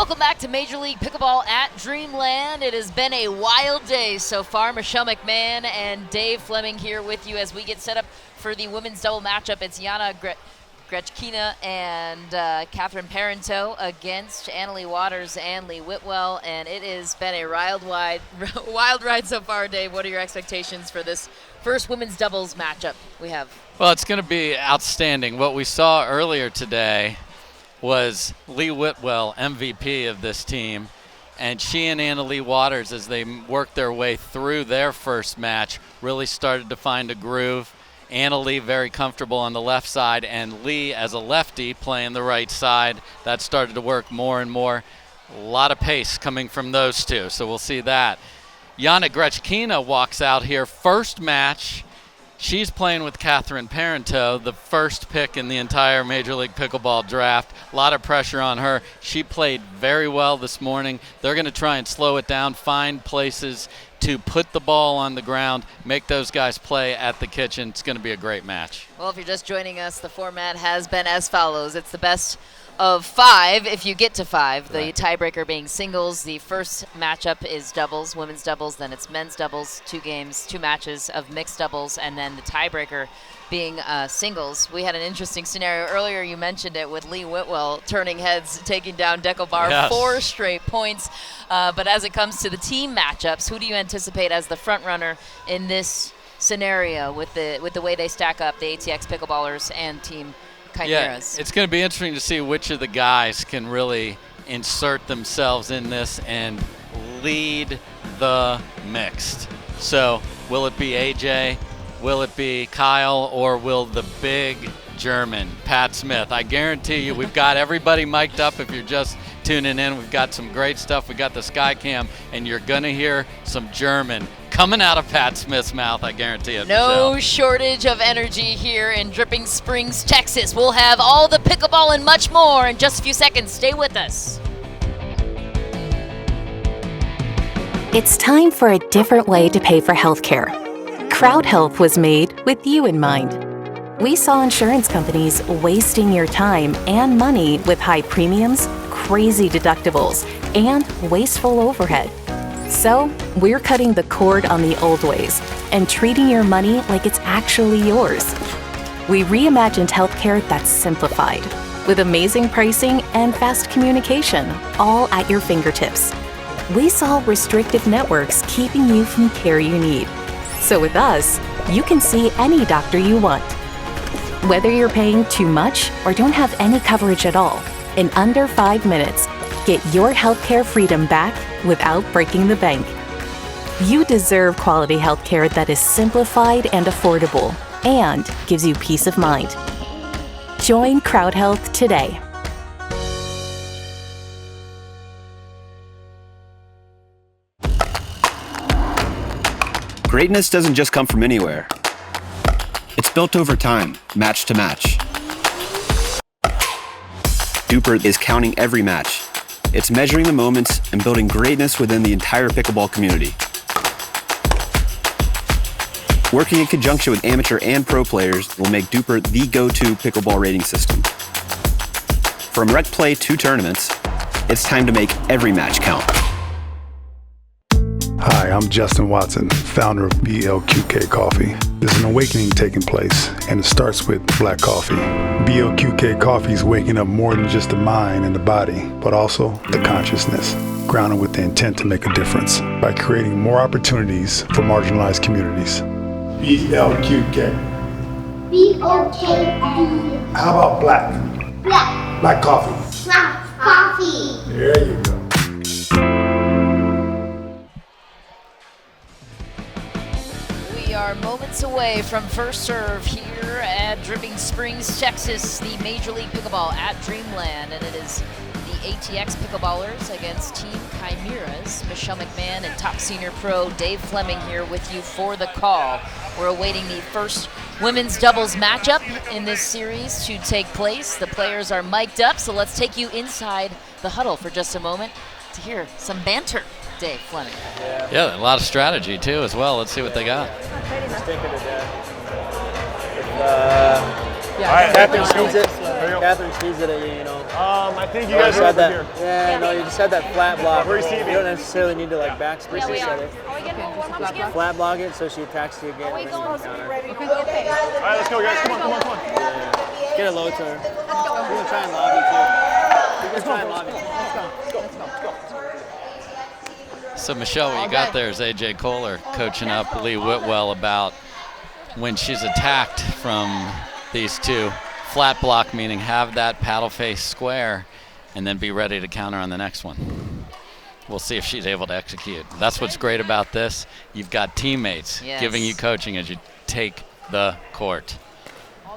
Welcome back to Major League Pickleball at Dreamland. It has been a wild day so far. Michelle McMahon and Dave Fleming here with you as we get set up for the women's double matchup. It's Yana Grechkina and Catherine Parenteau against Leigh Waters and Leigh Whitwell, and it has been a wild ride so far. Dave, what are your expectations for this first women's doubles matchup we have? Well, it's going to be outstanding. What we saw earlier today was Leigh Whitwell, MVP of this team, and she and Leigh Waters, as they worked their way through their first match, really started to find a groove. Leigh very comfortable on the left side, and Leigh as a lefty playing the right side. That started to work more and more. A lot of pace coming from those two, so we'll see that. Yana Grechkina walks out here, first match. She's playing with Catherine Parenteau, the first pick in the entire Major League Pickleball draft. A lot of pressure on her. She played very well this morning. They're going to try and slow it down, find places to put the ball on the ground, make those guys play at the kitchen. It's going to be a great match. Well, if you're just joining us, the format has been as follows. It's the best of 5 if you get to 5. The tiebreaker being singles. The first matchup is doubles, women's doubles, then it's men's doubles, 2 games, 2 matches of mixed doubles, and then the tiebreaker being singles. We had an interesting scenario earlier. You mentioned it with Leigh Whitwell turning heads, taking down Deco Bar, yes. 4 straight points. But as it comes to the team matchups, who do you anticipate as the front runner in this scenario with the way they stack up, the ATX Pickleballers and Team Chimeras? Yeah, it's going to be interesting to see which of the guys can really insert themselves in this and lead the mixed. So will it be AJ? Will it be Kyle, or will the big German, Pat Smith? I guarantee you we've got everybody mic'd up if you're just tuning in. We've got some great stuff. We got the Skycam, and you're going to hear some German coming out of Pat Smith's mouth, I guarantee it. No Michelle. shortage of energy here in Dripping Springs, Texas. We'll have all the pickleball and much more in just a few seconds. Stay with us. It's time for a different way to pay for healthcare. Crowd Health was made with you in mind. We saw insurance companies wasting your time and money with high premiums, crazy deductibles, and wasteful overhead. So we're cutting the cord on the old ways and treating your money like it's actually yours. We reimagined healthcare that's simplified, with amazing pricing and fast communication, all at your fingertips. We solve restrictive networks keeping you from care you need. So with us, you can see any doctor you want. Whether you're paying too much or don't have any coverage at all, in under 5 minutes, get your healthcare freedom back without breaking the bank. You deserve quality healthcare that is simplified and affordable and gives you peace of mind. Join Crowd Health today. Greatness doesn't just come from anywhere. It's built over time, match to match. Duper is counting every match. It's measuring the moments and building greatness within the entire pickleball community. Working in conjunction with amateur and pro players will make Duper the go-to pickleball rating system. From rec play to tournaments, it's time to make every match count. Hi, I'm Justin Watson, founder of BLQK Coffee. There's an awakening taking place, and it starts with black coffee. BLQK Coffee is waking up more than just the mind and the body, but also the consciousness, grounded with the intent to make a difference by creating more opportunities for marginalized communities. BLQK. BLKB. How about black? Black. Black coffee. Black coffee. There you go. We are moments away from first serve here at Dripping Springs, Texas, the Major League Pickleball at Dreamland, and it is the ATX Pickleballers against Team Chimeras. Michelle McMahon and top senior pro Dave Fleming here with you for the call. We're awaiting the first women's doubles matchup in this series to take place. The players are mic'd up, so let's take you inside the huddle for just a moment to hear some banter. Dave Fleming. Yeah, a lot of strategy too as well. Let's see what they got. All right, Captain, shoots it. Catherine speeds it at you, I think you guys are over here. Yeah, no, you just had that flat block. Receiving. You don't necessarily need to like backspin Yeah, we set are. it. Are we getting a warm up again? Flat block it so she attacks you again. Are we and then you going can counter. ready? Okay. All right, let's go, guys. Come on. Yeah. Get a low to her. You can try and lobby too. You can try and lobby. Let's go. So Michelle, what you got there is AJ Kohler coaching up Leigh Whitwell about when she's attacked from these two. Flat block meaning have that paddle face square and then be ready to counter on the next one. We'll see if she's able to execute. That's what's great about this. You've got teammates giving you coaching as you take the court.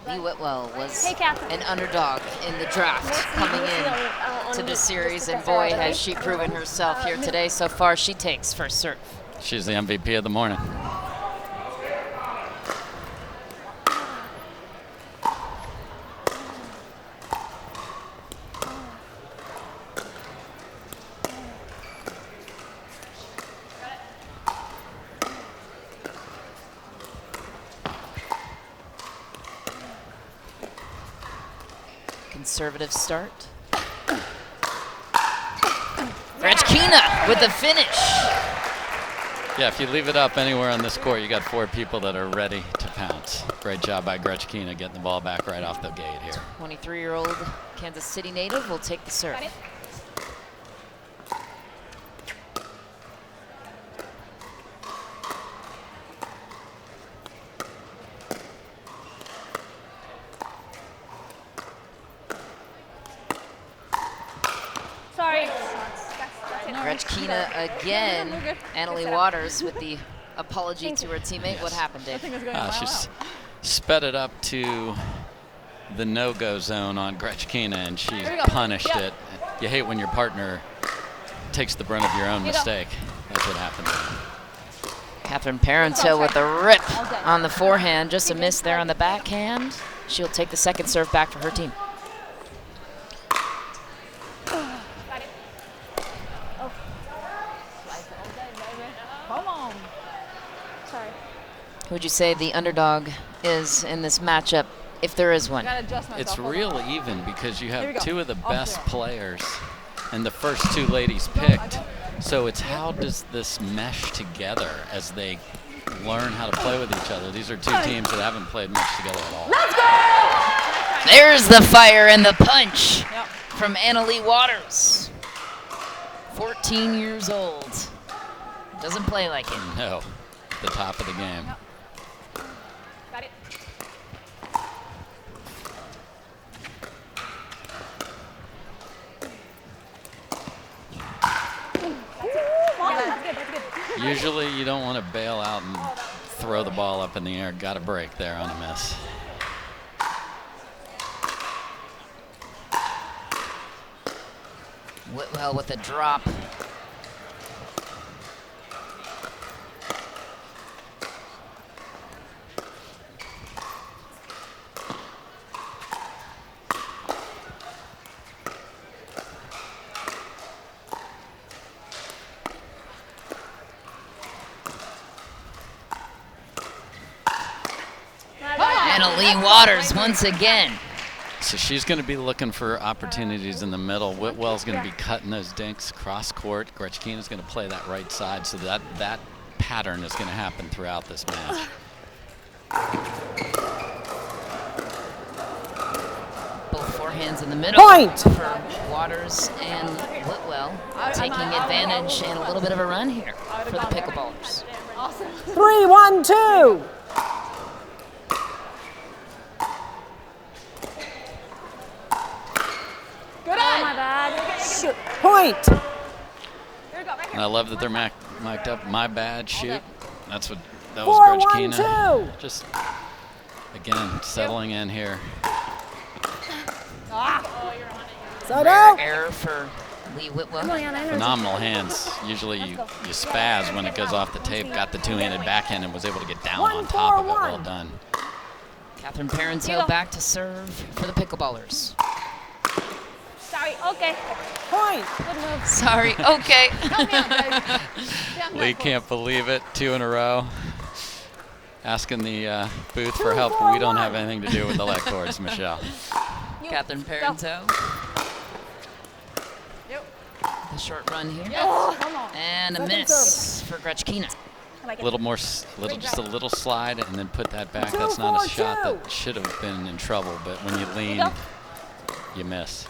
Leigh Whitwell was an underdog in the draft coming in to this series, and boy, has she proven herself here today. So far, she takes first serve. She's the MVP of the morning. Conservative start. Grechkina with the finish. Yeah, if you leave it up anywhere on this court, you got 4 people that are ready to pounce. Great job by Grechkina getting the ball back right off the gate here. 23-year-old Kansas City native will take the serve. Sorry. Grechkina again. Annalie Waters with the apology to her teammate. What happened, Dave? She's sped it up to the no-go zone on Grechkina, and she punished it. You hate when your partner takes the brunt of your own mistake. That's what happened. Catherine Parenteau with a rip on the forehand. Just a miss there on the backhand. She'll take the second serve back for her team. Who would you say the underdog is in this matchup, if there is one? It's real even because you have 2 of the best players and the first 2 ladies picked. So it's how does this mesh together as they learn how to play with each other. These are 2 teams that haven't played much together at all. Let's go! There's the fire and the punch from Annalie Waters. 14 years old. Doesn't play like it. No, the top of the game. Got it. That's good. Usually you don't want to bail out and throw the ball up in the air. Got a break there on a miss. Whitwell with a drop. Annalie Waters once again. So she's going to be looking for opportunities in the middle. Whitwell's going to be cutting those dinks cross court. Grechkina's going to play that right side, so that pattern is going to happen throughout this match. Both forehands in the middle. Point for Waters and Whitwell, taking advantage and a little bit of a run here for the Pickleballers. 3-1-2. Shoot. Point. And I love that they're mic'd up. My bad, shoot. That was Grechkina. Just, again, settling in here. Error for Leigh Whitwell. Phenomenal hands. Usually you spaz when it goes off the tape. Got the 2-handed backhand and was able to get down on top of it. Well done. Catherine Parenteau back to serve for the Pickleballers. Sorry, okay. Point. Good move. Sorry, okay. Help me out, guys. Leigh can't believe it. 2 in a row. Asking the booth for help. We don't have anything to do with the leg cords, Michelle. Catherine Parenteau. The short run here. And a miss for Grechkina. Just a little slide, and then put that back. That's not a shot that should have been in trouble, but when you lean, you miss.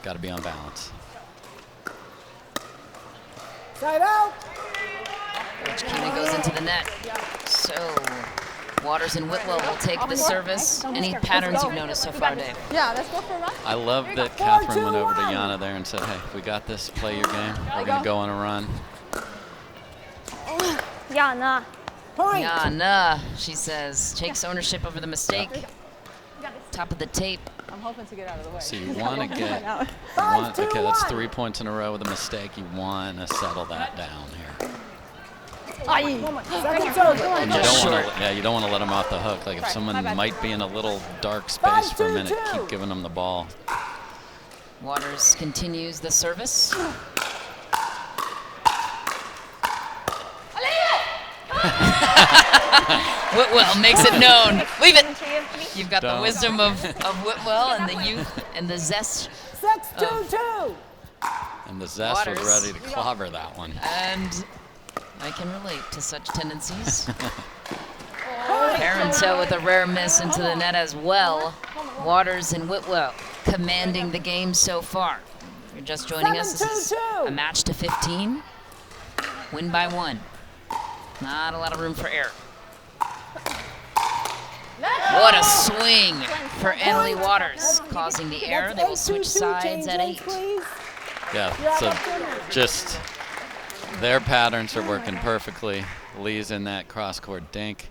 Got to be on balance. Side out. Grechkina goes into the net. So Waters and Whitwell will take the service. Any patterns you've noticed so far, Dave? Yeah, let's go for a run. I love that Catherine went over to Yana there and said, hey, we got this. Play your game. We're going to go on a run. Yana. Yana, she says, takes ownership over the mistake. Top of the tape. I'm hoping to get out of the way. So you want to get, okay, that's 3 points in a row with a mistake. You want to settle that down here. And you don't want to let them off the hook. Like if someone might be in a little dark space for a minute, keep giving them the ball. Waters continues the service. Whitwell makes it known. Leave it. You've got the wisdom of Whitwell and the youth and the zest. And the zest was ready to clobber that one. And I can relate to such tendencies. Parenteau with a rare miss into the net as well. Waters and Whitwell commanding the game so far. If you're just joining us, this is a match to 15. Win by 1. Not a lot of room for error. What a swing for Annalie Waters, causing the error. They will switch sides at 8. Yeah, so just their patterns are working perfectly. Leigh's in that cross-court dink,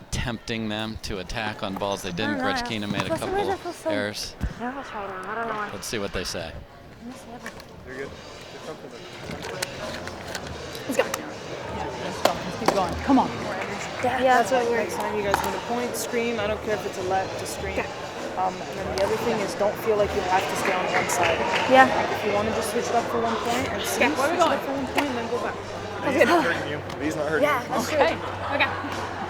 tempting them to attack on balls they didn't. Grechkina made a couple errors. Let's see what they say. You're good. Let's go. Let's keep going. Come on. Yeah, that's what we're next time you guys win a point, scream. I don't care if it's a left to scream. And then the other thing is don't feel like you have to stay on one side. Yeah. Like if you want to just switch it up for 1 point and switch it up for 1 point and then go back. He's not hurting you. He's not hurting you. That's Okay.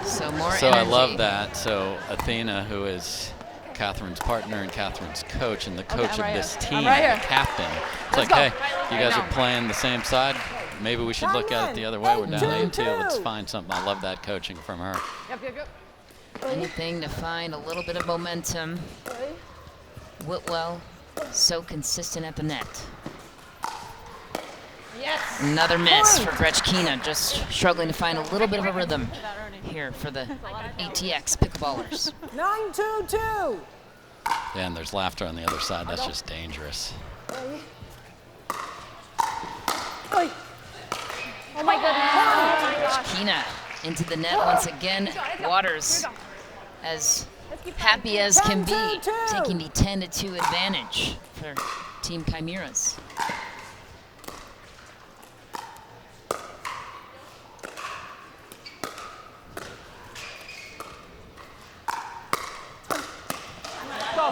So more So energy. I love that. So Athena, who is Catherine's partner and Catherine's coach and the coach of this team, the captain. It's like, hey, you guys are playing the same side. Maybe we should look at it the other way. We're down 8-2. Let's find something. I love that coaching from her. Anything to find a little bit of momentum. Whitwell, so consistent at the net. Yes. Another miss for Grechkina, just struggling to find a little bit of a rhythm here for the ATX Pickleballers. 9-2-2. Yeah, and there's laughter on the other side. That's just dangerous. Oh my goodness. Grechkina into the net once again. Waters as happy as can be, taking the 10-2 advantage for Team Chimeras.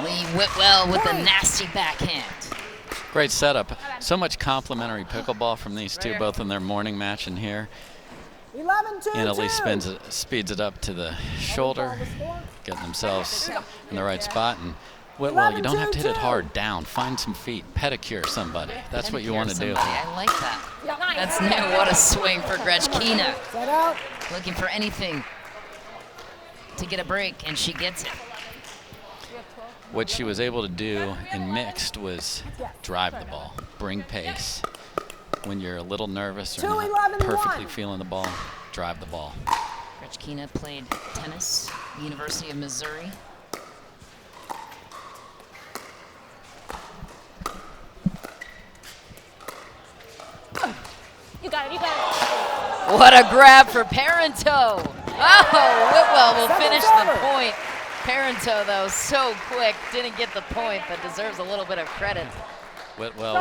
Leigh Whitwell with a nasty backhand. Great setup. So much complimentary pickleball from these two, both in their morning match and here. 11-2-2. Leigh speeds it up to the shoulder, getting themselves in the right spot. And Whitwell, you don't have to hit it hard down. Find some feet. Pedicure somebody. That's what you want to do. I like that. That's new. What a swing for Grechkina. Looking for anything to get a break, and she gets it. What she was able to do in mixed was drive the ball, bring pace. When you're a little nervous or not perfectly feeling the ball, drive the ball. Grechkina played tennis, University of Missouri. You got it, you got it. What a grab for Parenteau. Oh, Whitwell will finish the point. Parenteau, though, so quick, didn't get the point, but deserves a little bit of credit. Whitwell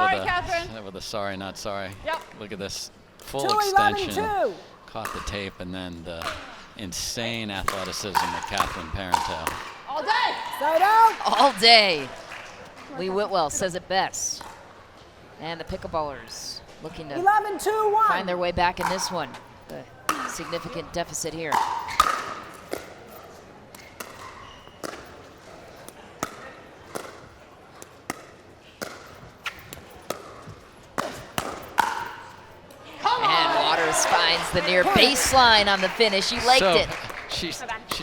with a sorry, not sorry. Yep. Look at this full extension. Caught the tape, and then the insane athleticism of Catherine Parenteau. All day. Side out. All day. Leigh Whitwell says it best. And the Pickleballers looking to 11-2-1. find their way back in this one. A significant deficit here. Chimeras finds the near baseline on the finish. She liked it. She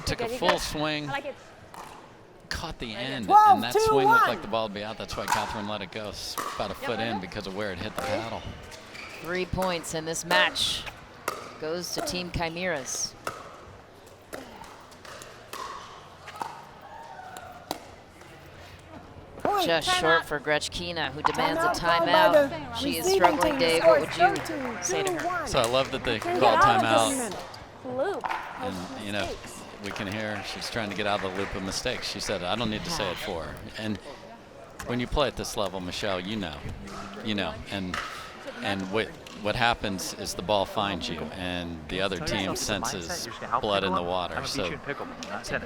took a full swing, I like it. caught the end, 12, and that 2, swing looked 1. like the ball would be out. That's why Catherine let it go. It's about a foot in because of where it hit the paddle. 3 points in this match goes to Team Chimeras. Just short for Grechkina, who demands a timeout. She is struggling, Dave. What would you say to her? So I love that they called timeout. Loop. And, you know, we can hear she's trying to get out of the loop of mistakes. She said, I don't need to say it for her. And when you play at this level, Michelle, you know, and what happens is the ball finds you, and the other team senses blood in the water, so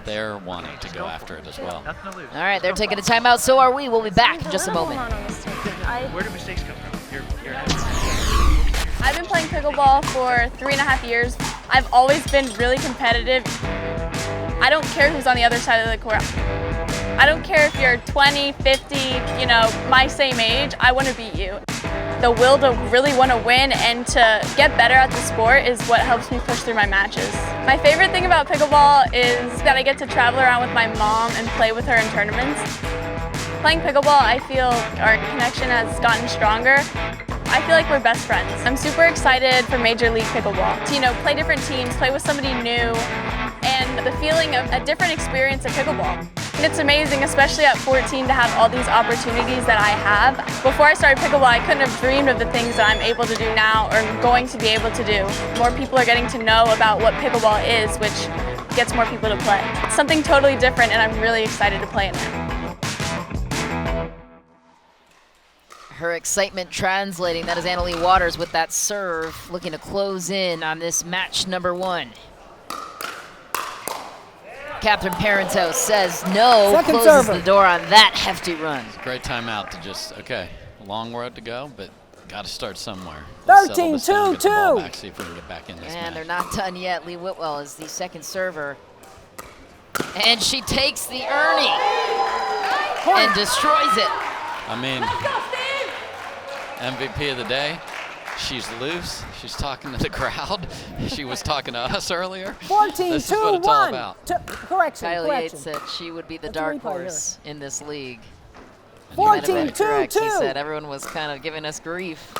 they're wanting to go after it as well. All right, they're taking a timeout. So are we. We'll be back in just a moment. Where do mistakes come from? Your head. I've been playing pickleball for 3.5 years. I've always been really competitive. I don't care who's on the other side of the court. I don't care if you're 20, 50, you know, my same age. I want to beat you. The will to really want to win and to get better at the sport is what helps me push through my matches. My favorite thing about pickleball is that I get to travel around with my mom and play with her in tournaments. Playing pickleball, I feel our connection has gotten stronger. I feel like we're best friends. I'm super excited for Major League Pickleball. To, you know, play different teams, play with somebody new, and the feeling of a different experience at pickleball. And it's amazing, especially at 14, to have all these opportunities that I have. Before I started pickleball, I couldn't have dreamed of the things that I'm able to do now or going to be able to do. More people are getting to know about what pickleball is, which gets more people to play. It's something totally different, and I'm really excited to play in it. Her excitement translating. That is Leigh Waters with that serve, looking to close in on this match number 1. Captain Parenteau says no, closes the door on that hefty run. Great timeout to just, okay, a long road to go, but got to start somewhere. 13-2-2. See if we can get back in this And match. they're not done yet. Leigh Whitwell is the second server. And she takes the Ernie and destroys it. I mean, MVP of the day. She's loose. She's talking to the crowd. She was talking to us earlier. 14-2-1. This is what it's all about. Correction. Kyle Yates said she would be the dark horse in this league. 14-2-2. He said everyone was kind of giving us grief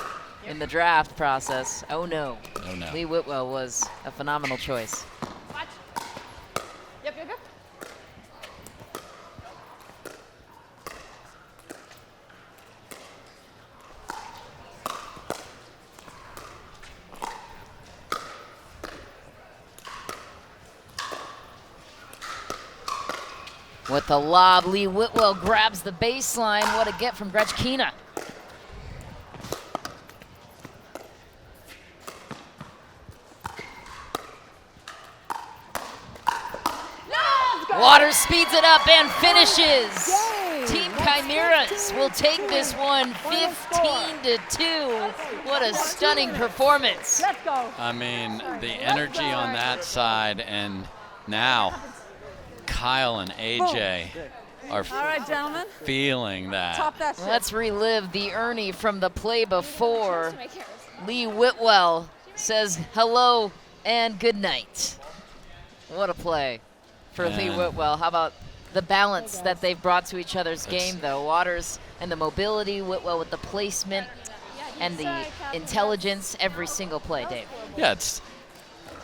in the draft process. Oh no. Oh no. Leigh Whitwell was a phenomenal choice. Yep. With the lob, Leigh Whitwell grabs the baseline. What a get from Grechkina. Waters speeds it up and finishes. Team Chimeras will take this one 15-2. What a stunning performance. Let's go. I mean, the energy on that side, and now Kyle and AJ are All right, gentlemen. feeling that. Top that shit. Let's relive the Ernie from the play before. Leigh Whitwell says hello and good night. What a play for Leigh Whitwell. How about the balance that they've brought to each other's game, though? Waters and the mobility, Whitwell with the placement and the intelligence every single play, Dave. Yeah, it's,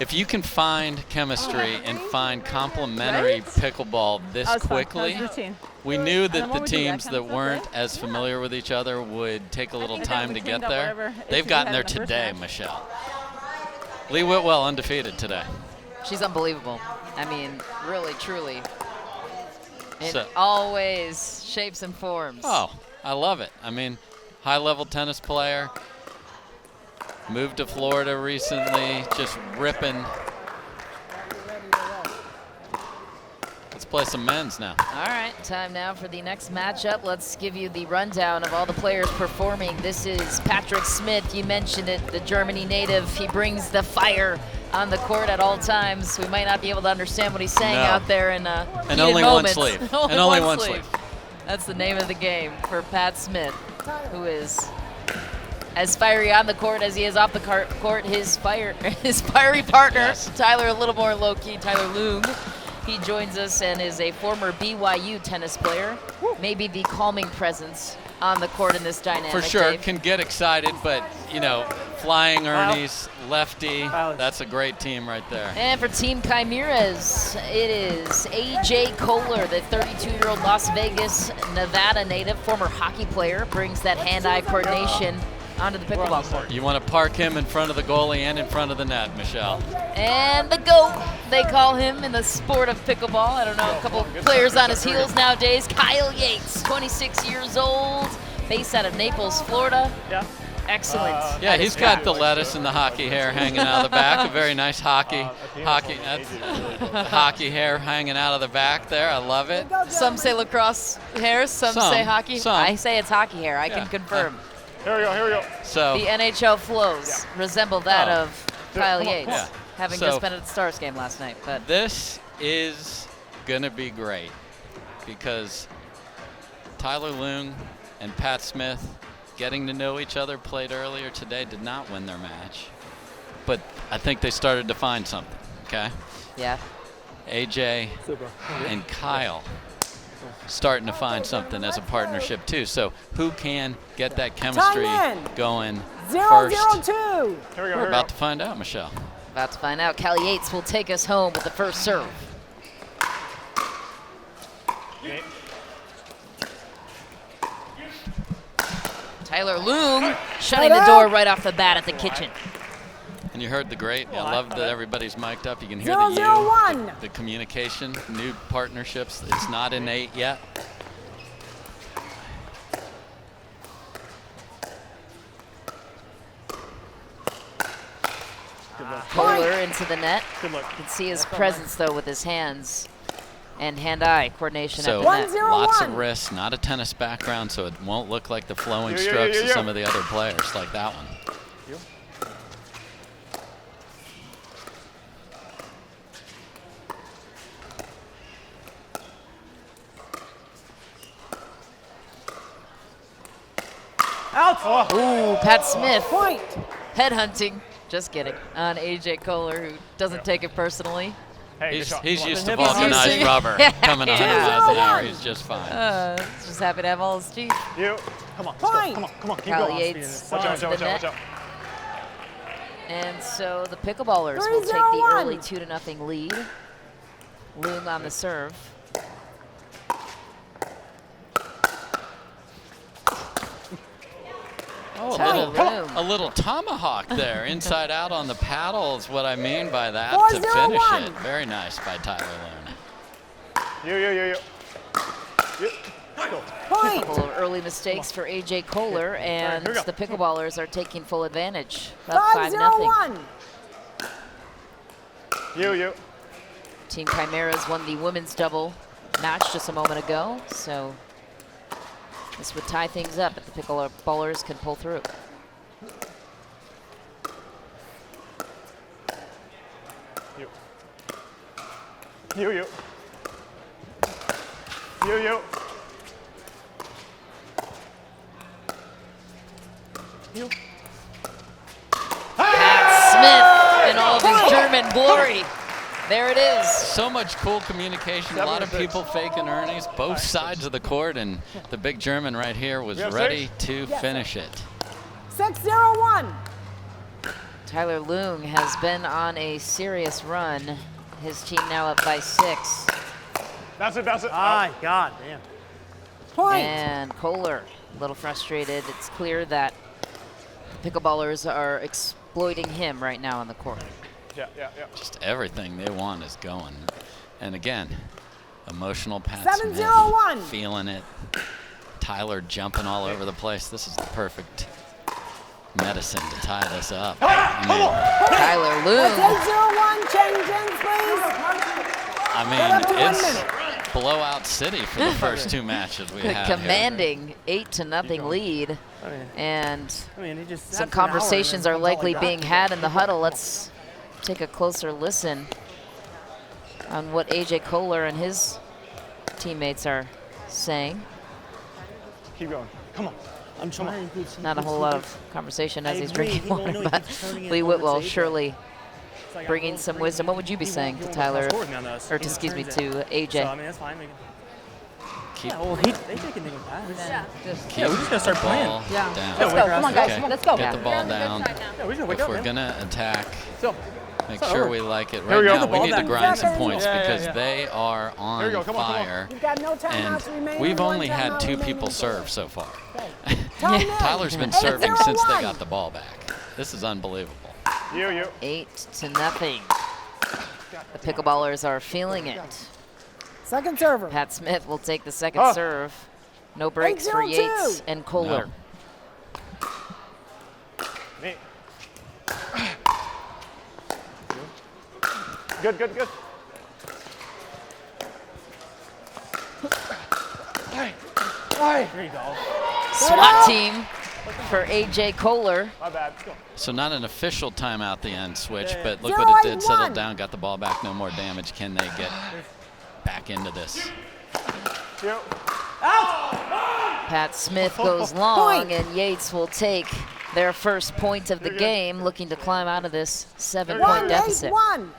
if you can find chemistry and find complementary pickleball this quickly, we knew that the teams that weren't as familiar with each other would take a little time to get there. They've gotten there today, Michelle. Leigh Whitwell undefeated today. She's unbelievable. I mean, really, truly. In all ways, shapes, and forms. Oh, I love it. I mean, high-level tennis player. Moved to Florida recently, just ripping. Let's play some men's now. All right, time now for the next matchup. Let's give you the rundown of all the players performing. This is Patrick Smith. You mentioned it, the Germany native. He brings the fire on the court at all times. We might not be able to understand what he's saying out there in and only moments. one sleeve. only one sleeve. That's the name of the game for Pat Smith, who is as fiery on the court as he is off the court. His fiery partner, Yes. Tyler, a little more low-key, Tyler Loong. He joins us and is a former BYU tennis player. Maybe the calming presence on the court in this dynamic. For sure, Dave. can get excited, but, you know, flying Ernie's, lefty, that's a great team right there. And for Team Chimeras, it is AJ Kohler, the 32-year-old Las Vegas, Nevada native, former hockey player, brings that hand-eye coordination onto the pickleball court. You want to park him in front of the goalie and in front of the net, Michelle. And the GOAT, they call him in the sport of pickleball. I don't know, a couple players on his heels nowadays. Kyle Yates, 26 years old, based out of Naples, Florida. Yeah. Excellent. Yeah, he's got the lettuce and the hockey hair hanging out of the back. A very nice hockey hair hanging out of the back there. I love it. Some say lacrosse hair, some say hockey. I say it's hockey hair. I can confirm. Here we go. So the NHL flows resemble that of Kyle Yates, having So just been at the Stars game last night. But this is going to be great because Tyler Loong and Pat Smith, getting to know each other, played earlier today, did not win their match. But I think they started to find something, okay? Yeah. AJ and Kyle starting to find something as a partnership too. So who can get that chemistry going first? 0-0-2. We're about to find out, Michelle. About to find out. Cal Yates will take us home with the first serve. Tyler Loong shutting the door right off the bat at the kitchen. And you heard the great. I love that everybody's mic'd up. You can hear 0-0-1. the communication, new partnerships. It's not innate yet. Kohler into the net. Good luck. You can see his presence though with his hands and hand-eye coordination So at the net. lots of wrists, not a tennis background, so it won't look like the flowing strokes of some of the other players like that one. Out. Ooh, Pat Smith. Point. Headhunting. Just kidding. On AJ Kohler, who doesn't take it personally. Hey, He's used to He's vulcanized used to- rubber coming 100 miles an hour. He's just fine. Just happy to have all his teeth. You. Come on. Point. Come on. Keep Cal going. Yates Watch out. into the net. And so the Pickleballers will take the 3-0-1. early 2-0 lead. Loong on the serve. Oh, a little tomahawk there, inside out on the paddle is what I mean by that, to 4-0-1. finish it. Very nice by Tyler Loong. You. Point. A couple of early mistakes for AJ Kohler, and here we go. the Pickleballers are taking full advantage. Up 5-0. 5-0-1. You. Team Chimeras won the women's double match just a moment ago, so this would tie things up if the Pickleballers can pull through. You. Pat Smith in all of his German glory. There it is. So much cool communication, a lot of people faking Ernie's, both sides of the court, and the big German right here was ready to finish it. 6-0-1. Tyler Loong has been on a serious run. His team now up by 6. That's it. My God, damn. Point. And Koller, a little frustrated. It's clear that Pickleballers are exploiting him right now on the court. Yeah. Just everything they want is going. And again, emotional Pat 7-0-1. Smith, feeling it. Tyler jumping all over the place. This is the perfect medicine to tie this up. Tyler Loong. 8-0-1. Change ends, please. It's blowout city for the first two matches we had. Commanding 8-0 lead. And he just some conversations are likely being had in the huddle. Let's take a closer listen on what AJ Kohler and his teammates are saying. Keep going. Come on. I'm trying. Not a whole lot of conversation as he's drinking water, but Leigh Whitwell surely bringing some wisdom. What would you be saying to Tyler, or to, excuse me, to AJ? So, I mean, that's fine. Yeah, well, they can take him pass. Yeah, we're just gonna start playing. Yeah. Down. Let's go. Come on, guys. Okay. Let's go. Get the ball down. Yeah, we're If we're gonna attack, make So sure over. we like it. Here we Right go. now, we need to Ball grind some down. points Yeah, because yeah. they are on Here we go. Come on, come on. fire. You've got no timeouts And remaining. we've One only had timeout 2 remaining. people serve so far. Time in. Tyler's been 8-0-1. serving since they got the ball back. This is unbelievable. 8-0. The Pickleballers are feeling it. Second server. Pat Smith will take the second serve. No breaks for 8-0-2. Yates and Kohler. Me. Good. Here you go. SWAT team for AJ Kohler. My bad. Let's go. So not an official timeout at the end switch, but look 0-8-1. what it did. Settled down, got the ball back, no more damage. Can they get back into this? Pat Smith goes long, and Yates will take their first point of the game, looking to climb out of this 7-point deficit. 1-8-1.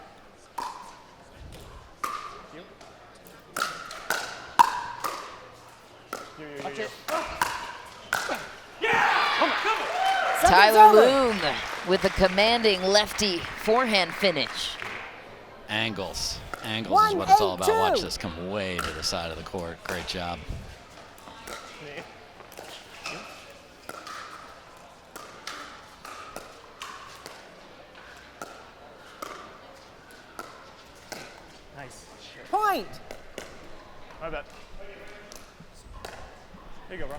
Tyler Loong with a commanding lefty forehand finish. Angles. Angles is what it's all about. 1-8-2. Watch this come way to the side of the court. Great job. Nice. Point. My bad. Here you go, bro.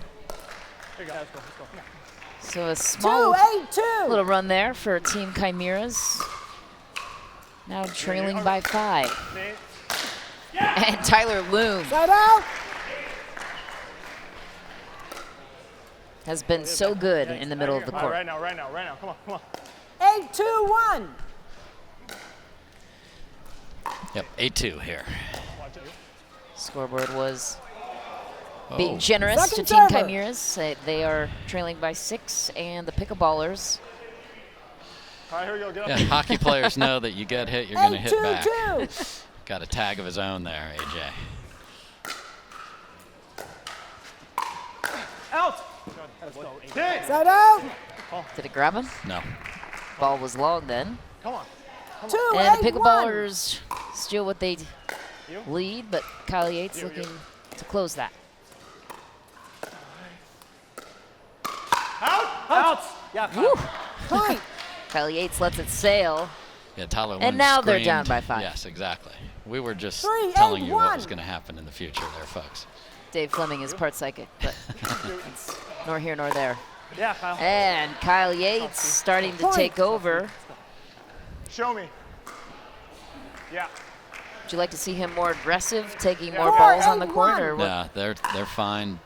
Here you go. Let's go. So a small 2-8-2. little run there for Team Chimeras. Now trailing by 5. And Tyler Loong Side out. has been so good in the middle of the court. Right now. Come on. 8-2-1. Yep, 8-2 here. Scoreboard was Oh. being generous Second to Team server. Chimeras. They are trailing by 6, and the Pickleballers. All right, here we go. Get up. Yeah, hockey players know that you get hit, you're going to hit back. 8-2-2. Got a tag of his own there, AJ. Out. Let's go. Side out. Did it grab him? No. Ball was long then. Come on. 2-8-1. And the Pickleballers steal what they lead, but Kyle Yates looking to close that. Out. Yeah. Point. Kyle Yates lets it sail. Yeah, Tyler And Loong now they're screamed. down by 5. Yes, exactly. We were just 3-8-1. telling you what was going to happen in the future there, folks. Dave Fleming is part psychic, but it's nor here nor there. Yeah, Kyle. And Kyle Yates starting to take over. Show me. Yeah. Would you like to see him more aggressive, taking more 4-8-1. balls on the court? Or what? Yeah, they're fine.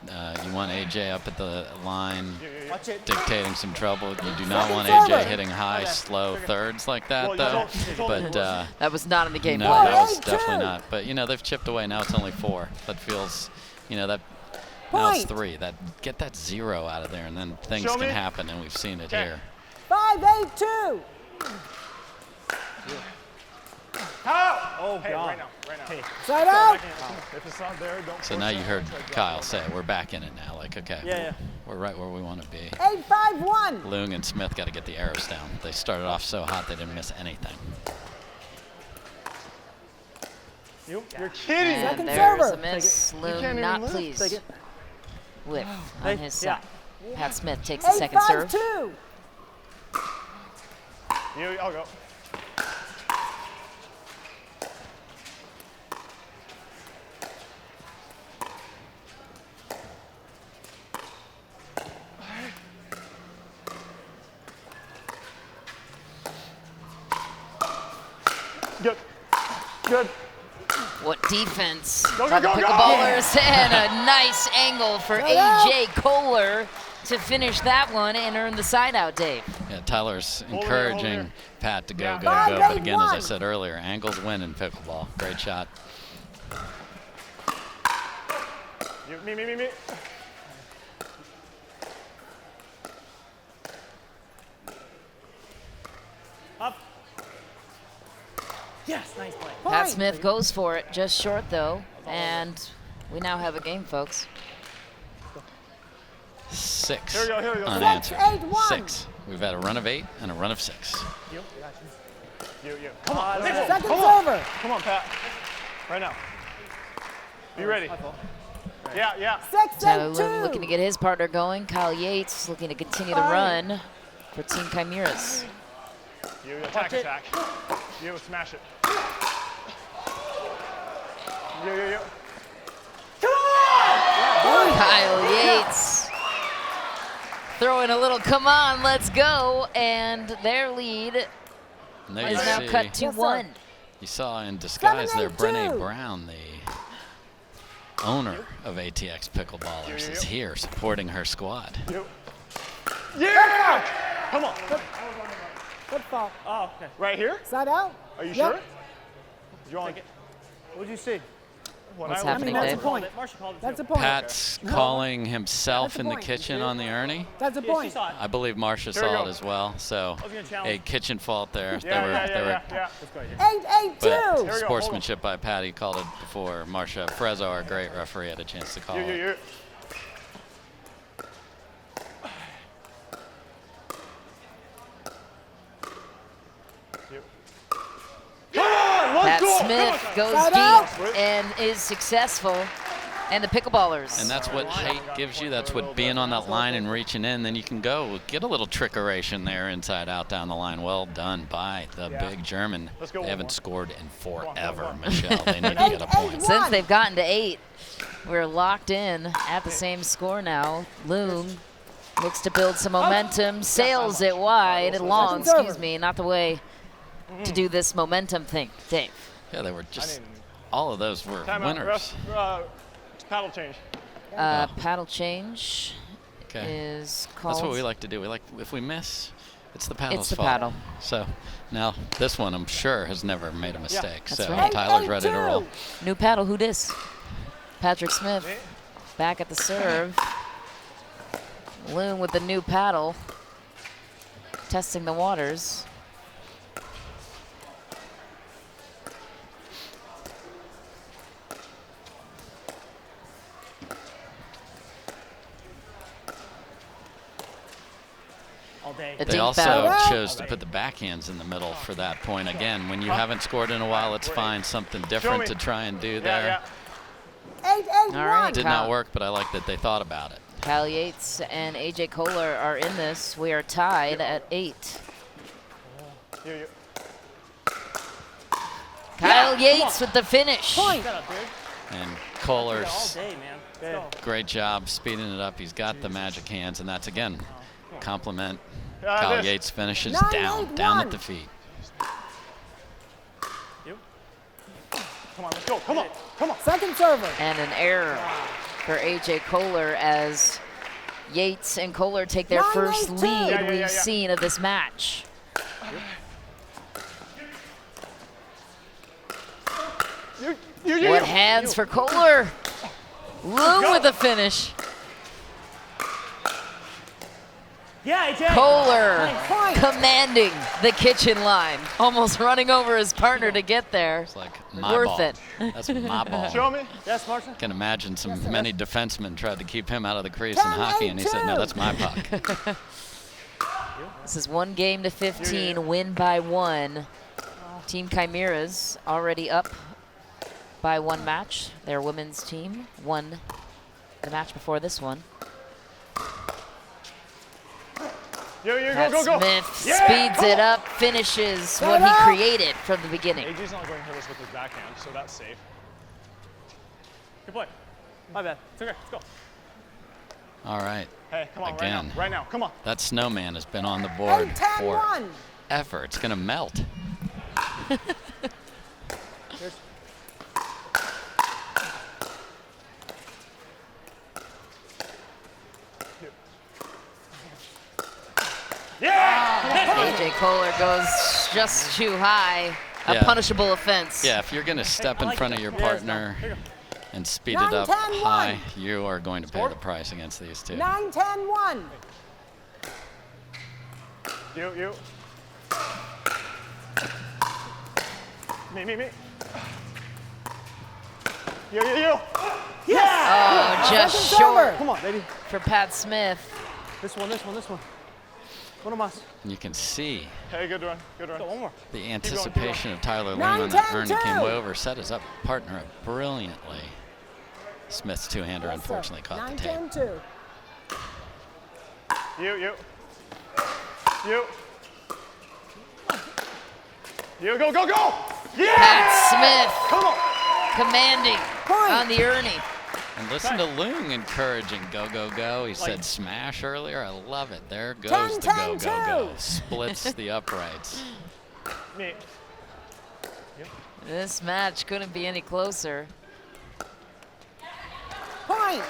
You want AJ up at the line, Watch it. dictating some trouble. You do not Second want server. AJ hitting high, slow thirds like that, though. But That was not in the game no, plan. that was 4-8-2. definitely not. But you know, they've chipped away. Now it's only 4. That feels, that. Now it's Point. 3. Get that 0 out of there, and then things Show can me. happen, and we've seen it Okay. here. 5-8-2. Oh, Hey, God. right now. Hey. Side out. If it's not there, don't. So now you heard Kyle say, we're back in it now. Like, okay, Yeah. we're right where we want to be. 8-5-1. Loong and Smith got to get the arrows down. They started off so hot they didn't miss anything. You're kidding. And Second there's server. a miss. can't Loong even not lift. pleased Take it. with Hey, on his yeah. side. Pat Smith takes the second serve. 8-5-2. I'll go. Good. What defense Go, by go, the go, go! Pickleballers, and a nice angle for AJ Kohler to finish that one and earn the side out, Dave. Yeah, Tyler's Hold encouraging here. Pat to go, Yeah. go, go. But 5-8-1. again, as I said earlier, angles win in pickleball. Great shot. Me. Yes, nice play. Pat Smith goes for it, just short though, and we now have a game, folks. 6 Here we go, here we go. unanswered. 6-8-1. 6. We've had a run of 8 and a run of 6. You. Come on, Second come on. server. Come on, Pat. Right now. Be ready. Yeah. Tyler Loong 6-8-2. looking to get his partner going. Kyle Yates looking to continue the run for Team Chimeras. You attack. You smash it. You. Kyle Yates throwing a little come on, let's go, and their lead And there is you now see, cut to 1. you saw in disguise there, 7-8-2. Brené Brown, the owner of ATX Pickleballers, is here supporting her squad. Yeah! Come on. Good fall. Oh, okay. Right here? Side out. Are you Yep. sure? You want What'd you see? What's I happening, mean, that's a Dave? point. Marsha called it That's too. a point. Pat's calling himself That's a in the point. kitchen on the Ernie. That's a Yeah, she point. saw it. I believe Marsha Here we saw go. it as well. So was gonna a challenge. kitchen fault there. Yeah. Let's go here. 8-8-2. But sportsmanship by Patty called it before. Marsha Frezzo, our great referee, had a chance to call it. You. Pat Smith goes Side out. deep and is successful. And the Pickleballers. And that's what height gives you. That's what being on that line and reaching in. Then you can go get a little trickeration there inside out down the line. Well done by the big German. Let's go They one haven't more. scored in forever, Michelle. They need to get a point. Since they've gotten to 8, we're locked in at the same score now. Loong looks to build some momentum, sails it wide, long, excuse me, not the way to do this momentum thing, Dave. Yeah, they were just, all of those were Time winners. out. Paddle change. Paddle change Okay. is called. That's what we like to do. We like, if we miss, it's the paddle's It's the fault. paddle. So now this one, I'm sure, has never made a mistake. That's So right. Tyler's ready to roll. New paddle, who dis? Patrick Smith back at the serve. Loong with the new paddle, testing the waters. All day. A They dink also paddle. chose to put the backhands in the middle for that point. Again, when you haven't scored in a while, let's find something different to try and do there. 8-8-1. All right, Did not work, but I like that they thought about it. Kyle Yates and AJ Kohler are in this. We are tied at 8. Kyle Yates with the finish. Point. Shut up, dude. And All Kohler's day, man. Let's go. great job speeding it up. He's got the magic hands, and that's, again, compliment. Kyle Yates finishes 9-8-1. down at the feet. Come on, let's go. Come on. Second server. And an error for AJ Kohler as Yates and Kohler take their first 9-8-2. lead we've seen of this match. What hands for Kohler? Loong with the finish. Yeah, AJ. Kohler Point. commanding the kitchen line, almost running over his partner to get there. It's like my Worth ball. it. That's my ball. Show me. Yes, Marsha. Can imagine many defensemen tried to keep him out of the crease in hockey, and he said, no, that's my puck. This is 1 game to 15, win by 1. Team Chimeras already up by 1 match. Their women's team won the match before this one. Pat Go. Smith speeds it up, finishes what he created from the beginning. AJ's not going to hurt us with his backhand, so that's safe. Good play. My bad. It's okay. Let's go. All right. Hey, come on, Again. right now. Come on. That snowman has been on the board 8-10-1. forever. It's going to melt. AJ Kohler goes just too high. A Yeah. punishable offense. Yeah, if you're going to step in front of your partner and speed it up 9-10-1. high, you are going to pay the price against these two. 9-10-1. You. Me. You. Yes! Oh, just short. Come on, baby. For Pat Smith. This one. One más. And you can see Hey, good run. One more. the anticipation of Tyler Loong on that turn. He came way over, set his partner up brilliantly. Smith's two-hander unfortunately caught the tape. 9-10-2. You. You, go! Yeah! Pat Smith. Come on. Commanding on the Ernie. And listen to Loong encouraging go. He said smash earlier. I love it. There goes the go. Splits the uprights. Me. This match couldn't be any closer. Point.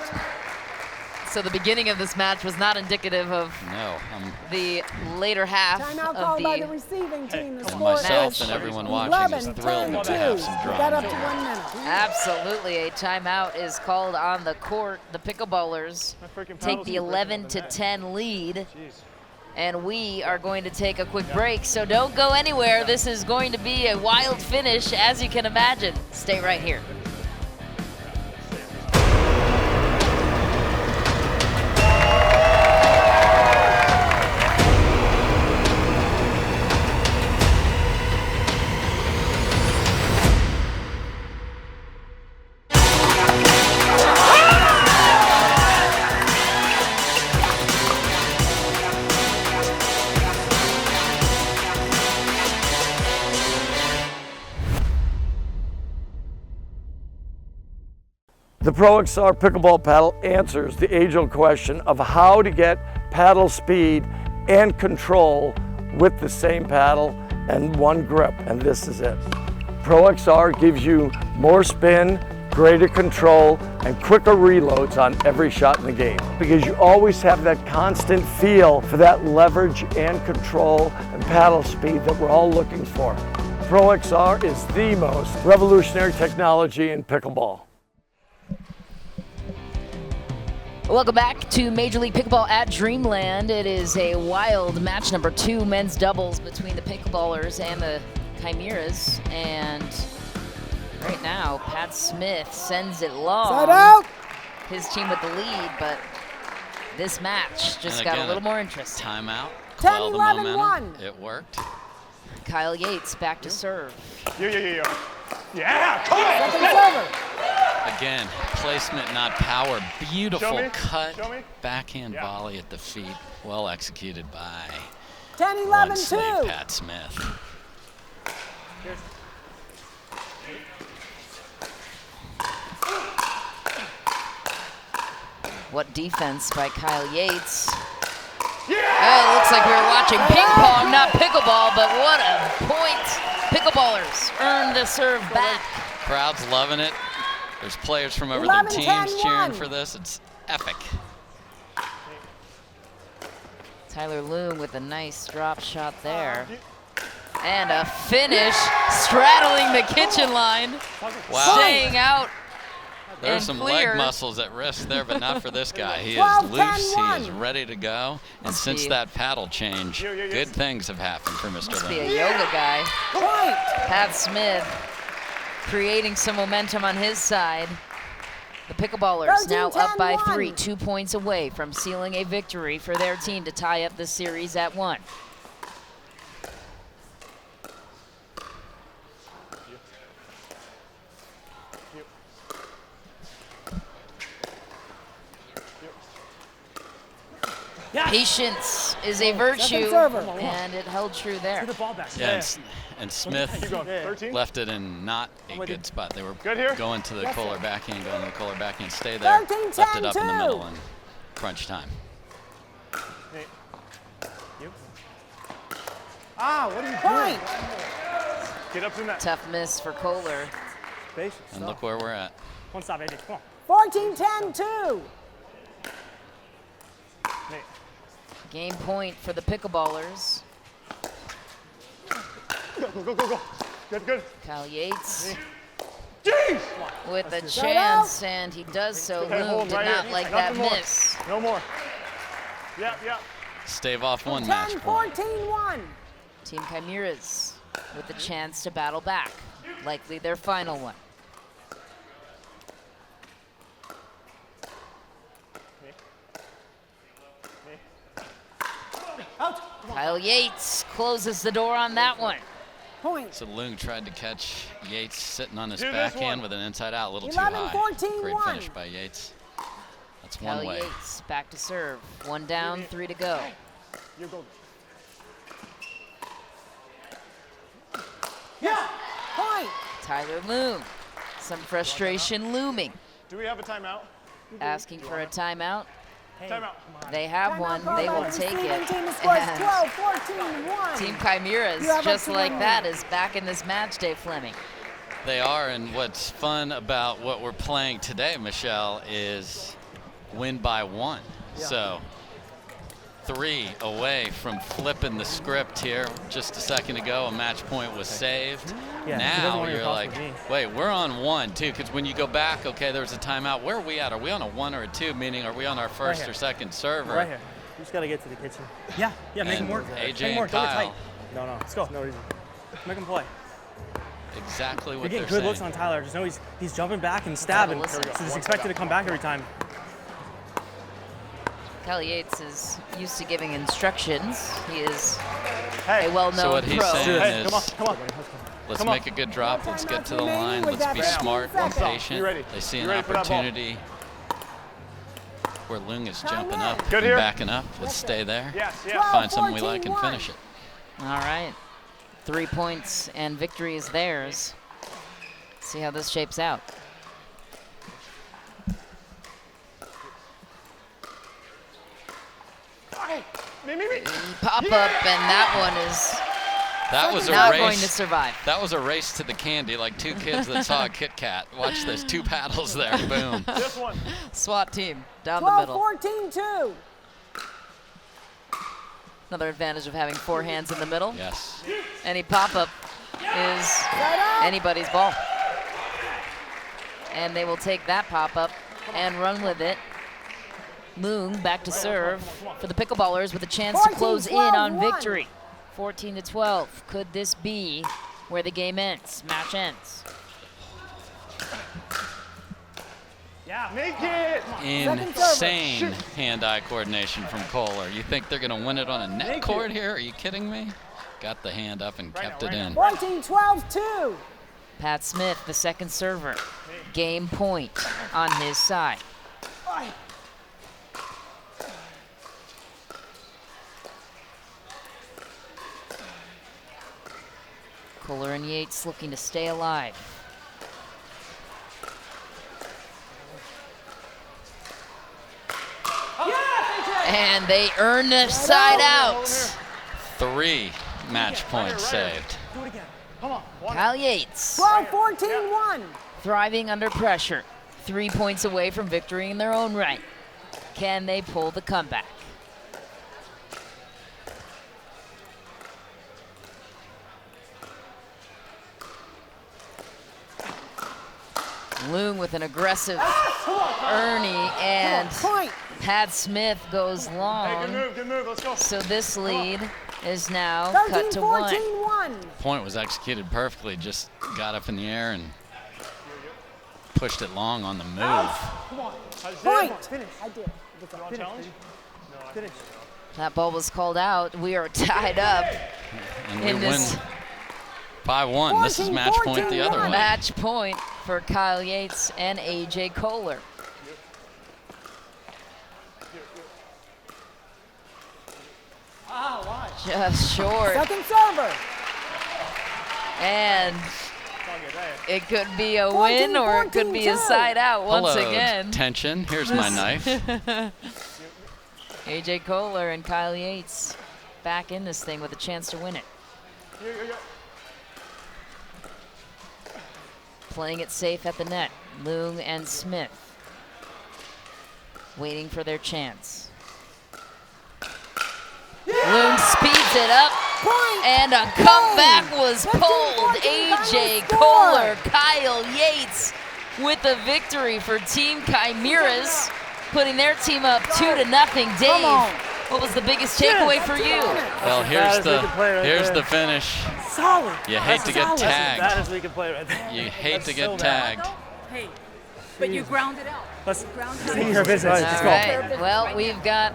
So the beginning of this match was not indicative of the later half Timeout of called by the the receiving team. The Well, score myself is and everyone watching is thrilled 11-10-2. to have some We got up to drama. 1 minute. Absolutely, a timeout is called on the court. The Pickleballers take the 11-10 lead. And we are going to take a quick break, so don't go anywhere. This is going to be a wild finish, as you can imagine. Stay right here. The Pro XR Pickleball Paddle answers the age-old question of how to get paddle speed and control with the same paddle and one grip, and this is it. Pro XR gives you more spin, greater control, and quicker reloads on every shot in the game, because you always have that constant feel for that leverage and control and paddle speed that we're all looking for. Pro XR is the most revolutionary technology in pickleball. Welcome back to Major League Pickleball at Dreamland. It is a wild match number 2, men's doubles between the Pickleballers and the Chimeras. And right now, Pat Smith sends it long. Side out. His team with the lead, but this match just got a little more interest. Timeout. 10-11-1. It worked. Kyle Yates back to serve. Yeah, come on! Second server. Again, placement, not power. Beautiful cut. Show me. Backhand volley at the feet. Well executed by 10-11-2. Pat Smith. What defense by Kyle Yates. Oh, it looks like we were watching ping pong, not pickleball, but what a point. Pickleballers earn the serve back. Crowd's loving it. There's players from over 11, the 10, teams cheering 1. for this. It's epic. Tyler Loong with a nice drop shot there. And a finish, straddling the kitchen line. Wow. Staying out. There's some clear. leg muscles at risk there, but not for this guy. He is 12, loose, 10, he is ready to go. And since that paddle change, good things have happened for Mr. Must be a Loong. yoga guy. Point. Pat Smith creating some momentum on his side. The Pickleballers now up by 3, 2 points away from sealing a victory for their team to tie up the series at 1. Patience is a virtue, and it held true there. Yeah, and Smith left it in not a good spot. They were going to the Kohler backhand, stay there, left it up in the middle in crunch time. What are you doing? Get up in that. Tough miss for Kohler. And look where we're at. 14-10-2. Game point for the Pickleballers. Go. Good. Kyle Yates Jeez! with a chance, and he does so. Loong did not like that miss. No more. Yeah. Stave off one match point. 10-14-1. Team Chimeras with the chance to battle back. Likely their final one. Kyle Yates closes the door on that one. Point. So Loong tried to catch Yates sitting on his backhand with an inside out, a little too 11, high. 14, Great 1. finish by Yates. That's one Kyle way. Yates back to serve. 1 down, 3 to go. You go. Yeah. Point. Tyler Loong. Some frustration looming. Do we have a timeout? Asking for a timeout. Timeout. They have one. They will take it. Team scores And 12, 14, 1. Team Chimeras, You have just up to like 1 that, minute. is back in this match day, Fleming. They are, and what's fun about what we're playing today, Michelle, is win by 1. So 3 away from flipping the script here. Just a second ago, a match point was saved. Yeah, now you're like, wait, we're on 1 too, because when you go back, okay, there was a timeout. Where are we at? Are we on a 1 or a 2? Meaning, are we on our first or second server? Right here. You just gotta get to the kitchen. Yeah, make him work. AJ Make him and work. Don't get Kyle. tight. No, let's go. No reason. Make him play. Exactly what You're getting they're good saying. looks on Tyler. Just know he's jumping back and stabbing. listen. So just expect it to come back every time. Kyle Yates is used to giving instructions. He is a well-known So what he's pro. saying is, Come on. let's make a good drop. Let's get to the line. Let's be smart and patient. They see an opportunity where Loong is jumping up and backing up. Let's stay there. Find something we like and finish it. All right. 3 points and victory is theirs. See how this shapes out. Pop up, and that one is That was a not race. going to survive. That was a race to the candy, like 2 kids that saw a Kit Kat. Watch this, 2 paddles there, boom. This one. SWAT team down 12, the middle. 14, 2. Another advantage of having 4 hands in the middle. Yes. Any pop-up is anybody's ball. And they will take that pop-up and run with it. Loong back to serve for the Pickleballers with a chance to close in on victory. 14 to 12. Could this be where the game ends? Match ends. Yeah, make it! Insane hand-eye coordination from Kohler. You think they're going to win it on a net cord here? Are you kidding me? Got the hand up and kept it in. 14, 12, 2. Pat Smith, the second server. Game point on his side. Koller and Yates looking to stay alive. And they earn the side out. 3 match points saved. Do it again. Come on. Kyle Yates 12, 14, 1. thriving under pressure. 3 points away from victory in their own right. Can they pull the comeback? Loong with an aggressive Ernie, and Pat Smith goes long. Hey, good move, let's go. So this lead is now 13, cut to 14, 1. 1. Point was executed perfectly, just got up in the air and pushed it long on the move. Come on. Point. Finish. I did. Finish. That ball was called out. We are tied up And we in this win by 1. This is match point the other way. match point for Kyle Yates and AJ Kohler. Just short. Second server. And it could be a win or it could be a side out once Hello, again. tension. Here's my knife. AJ Kohler and Kyle Yates back in this thing with a chance to win it. Playing it safe at the net. Loong and Smith waiting for their chance. Loong speeds it up, and a comeback was pulled. AJ Kohler, Kyle Yates with a victory for Team Chimeras, putting their team up 2-0. Dave, What was the biggest takeaway for you? Well, here's the finish. Solid. You hate to get tagged. That's as bad as we can play right there. You hate to get tagged. Hey, but you ground it out. Let's see your business. All right. Well, we've got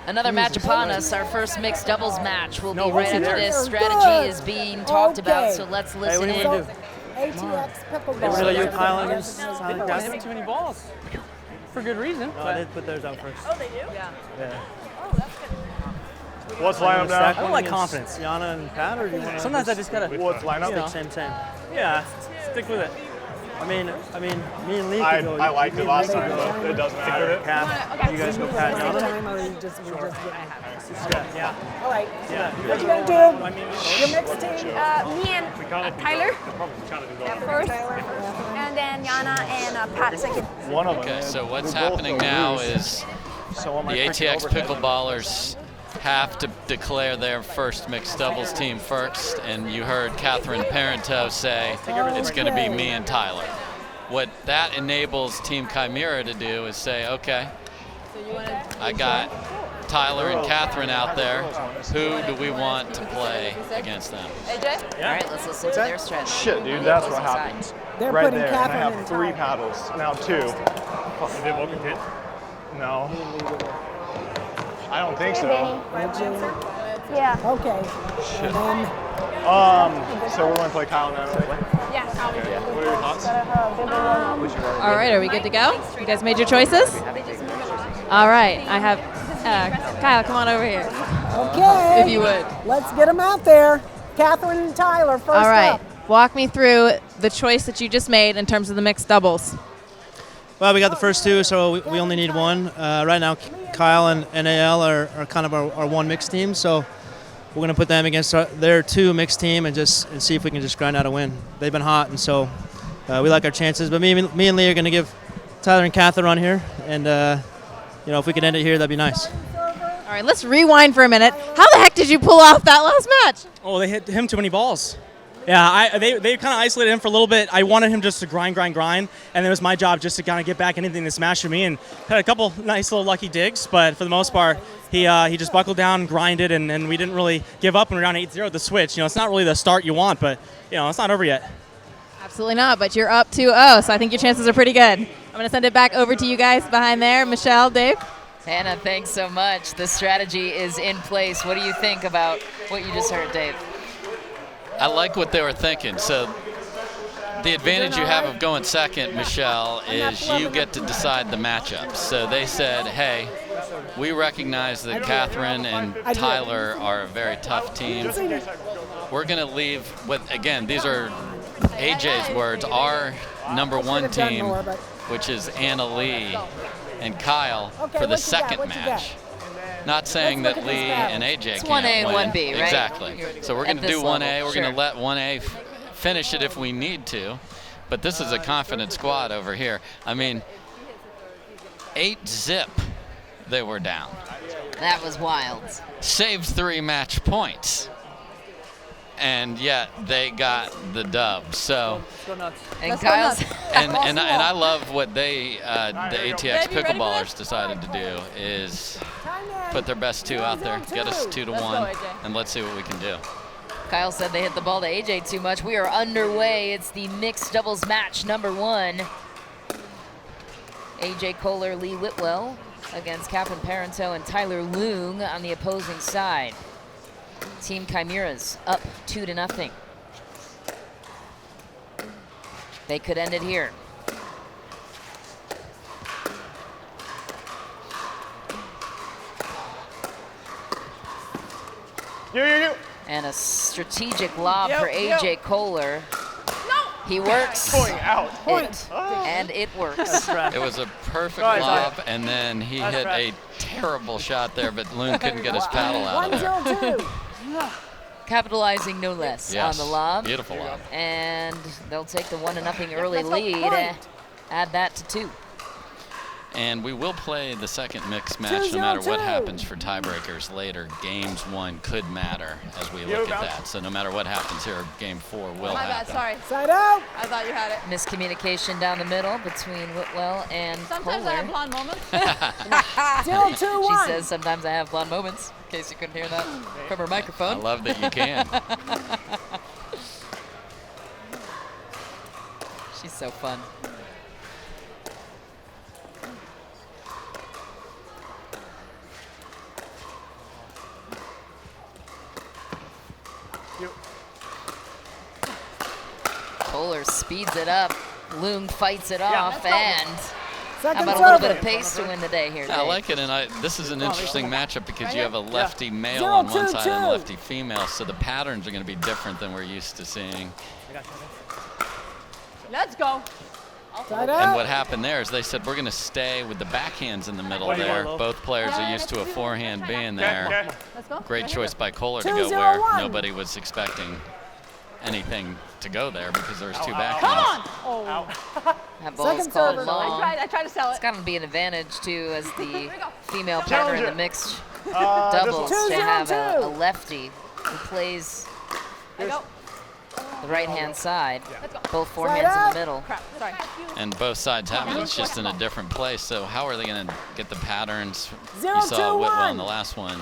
another match upon us. Our first mixed doubles match will be right after this. Strategy is being talked about, so let's listen in. ATX Pickleballers. They really you, Kyle, against They're not having too many balls. For good reason. No, they put theirs out first. Oh, they do? Yeah. Oh, that's good. What's lineup now? I don't like confidence. Yana and Pat, or do you want to? Sometimes I just gotta. What's lineup? Same. Yeah, stick with it. I mean, me and Leigh could go. I liked it last time, but it doesn't matter. Pat, you guys go Pat and Yana. Yeah. All right. Yeah. What you gonna do? Your mixed team? Me and Tyler first, and then Yana and Pat second. One of them. Okay, so what's happening now is the ATX Pickleballers have to declare their first mixed doubles team first, and you heard Catherine Parenteau say it's going to be me and Tyler. What that enables Team Chimera to do is say, okay, I got Tyler and Catherine out there. Who do we want to play against them? AJ? All right, let's listen to their strategy. Shit, dude, that's what happens. They're right putting there, and I Catherine have in 3 time. paddles, now 2. Did they both compete? No. I don't think so. Yeah. Okay. Shit. So we're going to play Kyle now, right? Yeah. What are your thoughts? All right, are we good to go? You guys made your choices? All right, I have Kyle, come on over here. Okay. If you would. Let's get them out there. Catherine and Tyler first All right, up. walk me through the choice that you just made in terms of the mixed doubles. Well, we got the first 2, so we only need 1. Right now, Kyle and NAL are kind of our one mixed team, so we're going to put them against their 2 mixed team and see if we can just grind out a win. They've been hot, and so we like our chances. But me and Leigh are going to give Tyler and Catherine on here, and if we could end it here, that'd be nice. All right, let's rewind for a minute. How the heck did you pull off that last match? Oh, they hit him too many balls. Yeah, they kind of isolated him for a little bit. I wanted him just to grind, and it was my job just to kind of get back anything that smashed for me, and had a couple nice little lucky digs, but for the most part, he just buckled down, grinded, and we didn't really give up, and we were down 8-0 at the switch. It's not really the start you want, but it's not over yet. Absolutely not, but you're up 2-0, so I think your chances are pretty good. I'm going to send it back over to you guys behind there. Michelle, Dave? Hannah, thanks so much. The strategy is in place. What do you think about what you just heard, Dave? I like what they were thinking. So the advantage you have of going second, Michelle, is you get to decide the matchups. So they said, hey, we recognize that Catherine and Tyler are a very tough team. We're going to leave with, again, these are AJ's words, our number 1 team, which is Anna, Leigh, and Kyle for the second match. Not saying that Leigh and AJ can't win. It's 1A, 1B, right? Exactly. So we're going to do 1A. We're going to let 1A finish it if we need to. But this is a confident squad over here. I mean, 8-0 they were down. That was wild. Saved 3 match points. And yet they got the dub. So, and Kyle's and I love what the ATX Pickleballers decided to do is put their best 2 out there, get us 2-1, and let's see what we can do. Kyle said they hit the ball to AJ too much. We are underway. It's the mixed doubles match number 1. AJ Kohler, Leigh Whitwell against Catherine Parenteau and Tyler Loong on the opposing side. Team Chimeras up 2-0. They could end it here. And a strategic lob for AJ Kohler. He works. Going out. And it works. It was a perfect lob, and then he hit a terrible shot there, but Loong couldn't get his paddle out of there. Capitalizing no less on the lob. Beautiful lob. And they'll take the 1-0 early lead, add that to 2. And we will play the second mixed match no matter what happens for tiebreakers later. Games 1 could matter as we look at that. So no matter what happens here, game 4 will My happen. bad, sorry. Side out. I thought you had it. Miscommunication down the middle between Whitwell and Sometimes Kohler. I have blonde moments. 0-2-1. She says sometimes I have blonde moments, in case you couldn't hear that from her microphone. I love that you can. She's so fun. Kohler speeds it up. Loong fights it off, and how about a little bit of pace to win the day here, Dave? I like it, and this is an interesting matchup because you have a lefty male on one side and a lefty female, so the patterns are going to be different than we're used to seeing. Let's go. And what happened there is they said, we're going to stay with the backhands in the middle there. Both players are used to a forehand being there. Great choice by Kohler to go where nobody was expecting anything to go there because there was two backhands. Come on! That ball's called long. I tried to sell it. It's got to be an advantage, too, as the female partner in the mixed doubles to have a lefty who plays the right-hand side, both forehands in the middle. Sorry. And both sides have it. It's just in a different place. So how are they going to get the patterns? You saw Whitwell in the last one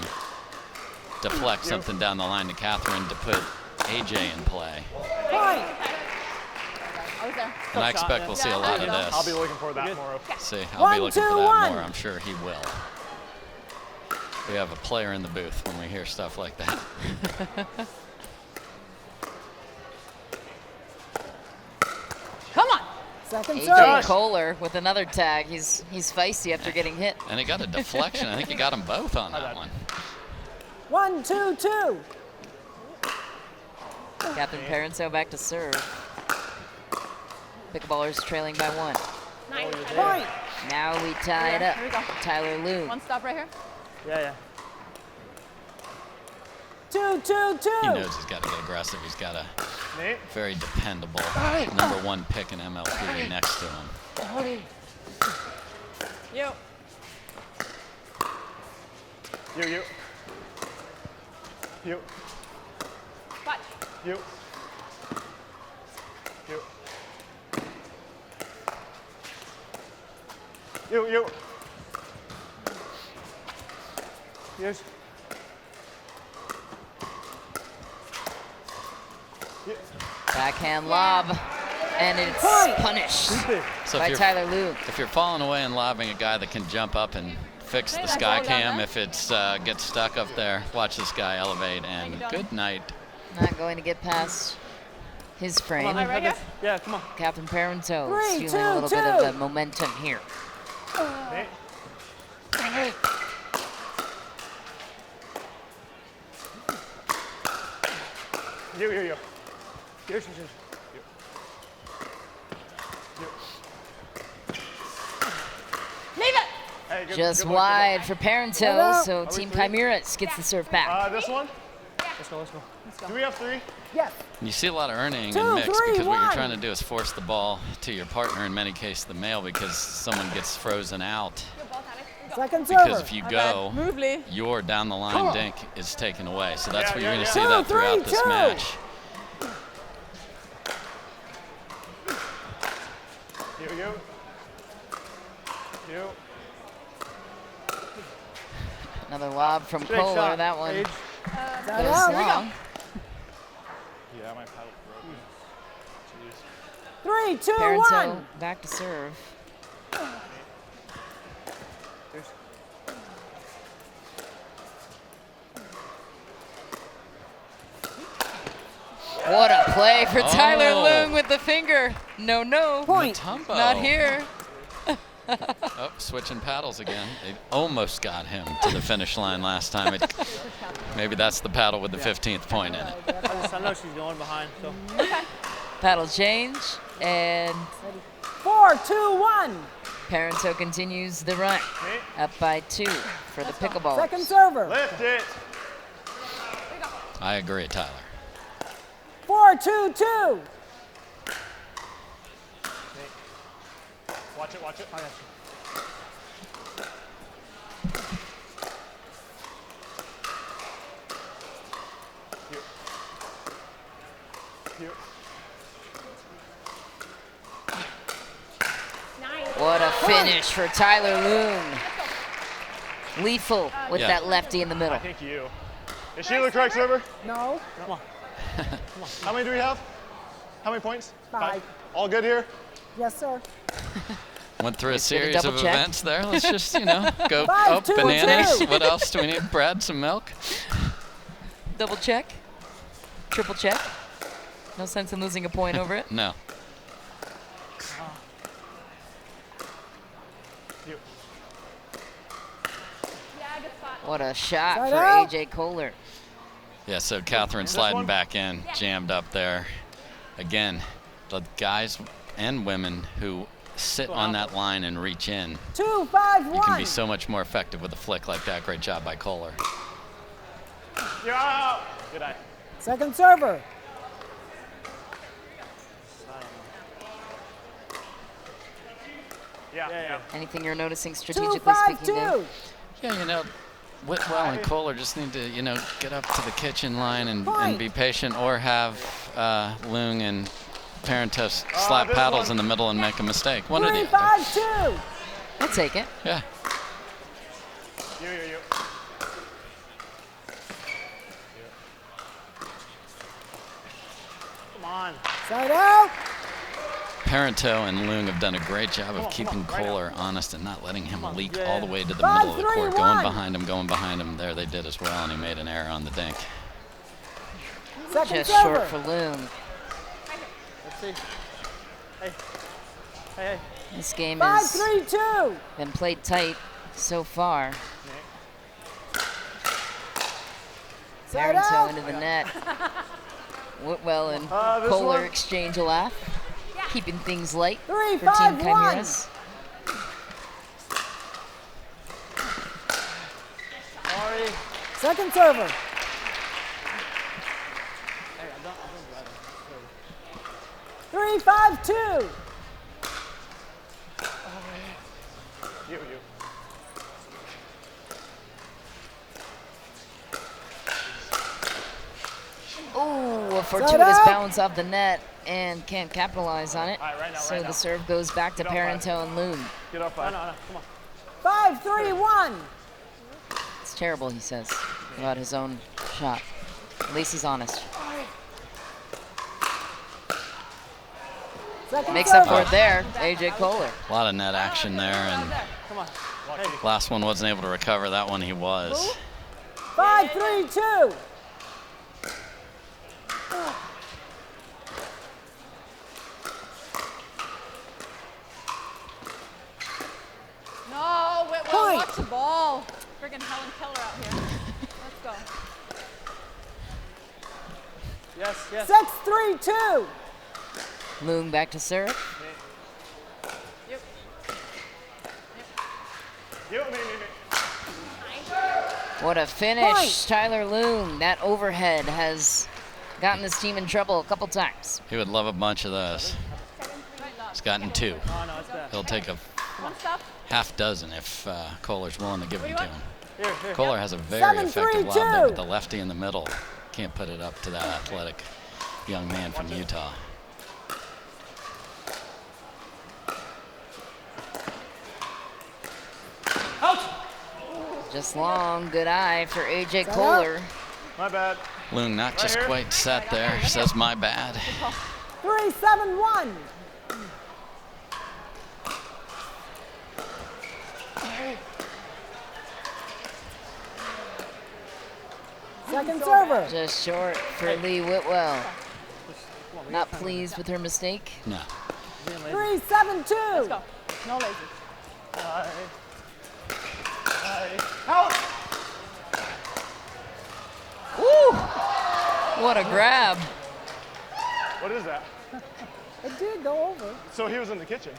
deflect something down the line to Catherine to put AJ in play. And I expect we'll see a lot of this. I'll be looking for that more. See, I'll be looking for that more. I'm sure he will. We have a player in the booth when we hear stuff like that. Come on. AJ Kohler with another tag. He's feisty after getting hit. And he got a deflection. I think he got them both on that one. 1-2-2. Captain Parenteau back to serve. Pickleballers trailing by 1. Point. Now we tie it up. Here we go. Tyler Loong. One stop right here. Yeah. 2-2-2. He knows he's got to get aggressive. He's got a very dependable #1 pick in MLP next to him. You. Watch. You. Yes. Backhand lob, and it's punished by Tyler Loong. If you're falling away and lobbing a guy that can jump up and fix the sky cam, if it gets stuck up there, watch this guy elevate, and good night. Not going to get past his frame. Right here? Yeah, come on. Captain Parenteau stealing a little bit of the momentum here. You. Leave it. Hey, Just wide for Parenteau, so Team Chimeras gets the serve back. This one? Let's go. Do we have 3? Yes. You see a lot of earning in mix because what you're trying to do is force the ball to your partner, in many cases the male, because someone gets frozen out. Second server. Because if you go, Move, Leigh. your down the line dink is taken away. So that's what you're going to see that throughout this match. You. Another lob from Kohler. shot. That one Age. goes long. Yeah, my paddle broke. 3, 2, Parenteau 1. back to serve. What a play for Tyler Loong with the finger. No. Point. Not here. Oh, switching paddles again. They almost got him to the finish line last time. Maybe that's the paddle with the 15th point in it. I know she's going behind. So. Paddle change, and 4, 2, 1. Parenteau continues the run. Up by 2 for the Pickleballers. Second server. Lift it. I agree, Tyler. 4, 2, 2. Watch it. What a finish for Tyler Loong. Lethal with that lefty in the middle. I think you. Is she the correct server? No. Come on. How many do we have? How many points? 5. All good here? Yes, sir. Went through a series of check. events there. Let's just, go. 5, 2, bananas. 2. What else do we need? Bread, some milk. Double check. Triple check. No sense in losing a point over it. No. What a shot Side for out. AJ Kohler. Yeah, so Catherine sliding back in, jammed up there. Again, the guys and women who sit on that line and reach in, 2, 5, 1. you can be so much more effective with a flick like that. Great job by Kohler. Yeah. Good eye. Second server. Yeah. Anything you're noticing 2, strategically 5, speaking, 2. Dave? Yeah, Whitwell and Kohler just need to, get up to the kitchen line and be patient, or have Loong and Parenteau slap paddles in the middle and make a mistake. One or 3, the other. 5, 2. I'll take it. Yeah. You. Come on. Side out. Parenteau and Loong have done a great job of keeping Kohler honest and not letting him leak all the way to the 5, middle of the 3, court. 1. Going behind him. There they did as well, and he made an error on the dink. Second Just server. short for Loong. Let's see. Hey. This game 5, has 3, 2. been played tight so far. Side Parenteau out. into the net. Whitwell and this Kohler one. exchange a laugh, keeping things light 3, for 5, Team 1. Chimeras. Sorry. Second server. 3, 5, 2. You. Oh, a fortuitous bounce off the net and can't capitalize on it. So the serve goes back to Parenteau and Loong. Get up, 5. No, come on. 5, 3, 1. It's terrible, he says, about his own shot. At least he's honest. Second Makes up server. for it there, AJ Kohler. A lot of net action there, and Come on. last one wasn't able to recover. That one he was. 5, 3, 2. No, Whitwell, Point. watch the ball. Friggin' Helen Keller out here. Let's go. Yes. 6, 3, 2. Loong back to serve. Yep. You. What a finish, Point. Tyler Loong. That overhead has gotten his team in trouble a couple times. He would love a bunch of those. He's gotten 2. He'll take a half dozen if Kohler's willing to give them to him. Kohler has a very 7, 3, effective lob there, 2. but the lefty in the middle can't put it up to that athletic young man from Utah. Just long, good eye for AJ Kohler. My bad. Loong not just quite set there, says my bad. 3, 7, 1. Second server. Just short for Leigh Whitwell. Not pleased with her mistake. No. 3, 7, 2. Let's go. No lazy. Out. Woo! What a grab. What is that? It did go over. So he was in the kitchen,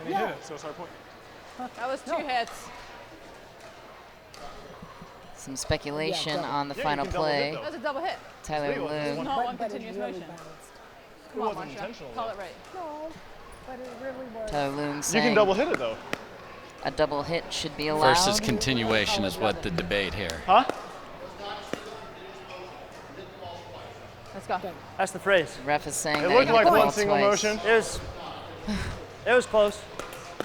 and he hit it, so it's our point. That was 2 hits. Some speculation on the Yeah, you final can double hit, play. though. That was a double hit. Tyler Leigh was Loong. No, one continuous motion. It Come on, wasn't Marsha. intentional. Call it right. No, but it really was. Tyler Loong You saying can double hit it though. a double hit should be allowed. Versus continuation is what the debate here. Huh? Let's go. That's the phrase. Ref is saying It that looked you like hit the one ball single twice. motion. It was close.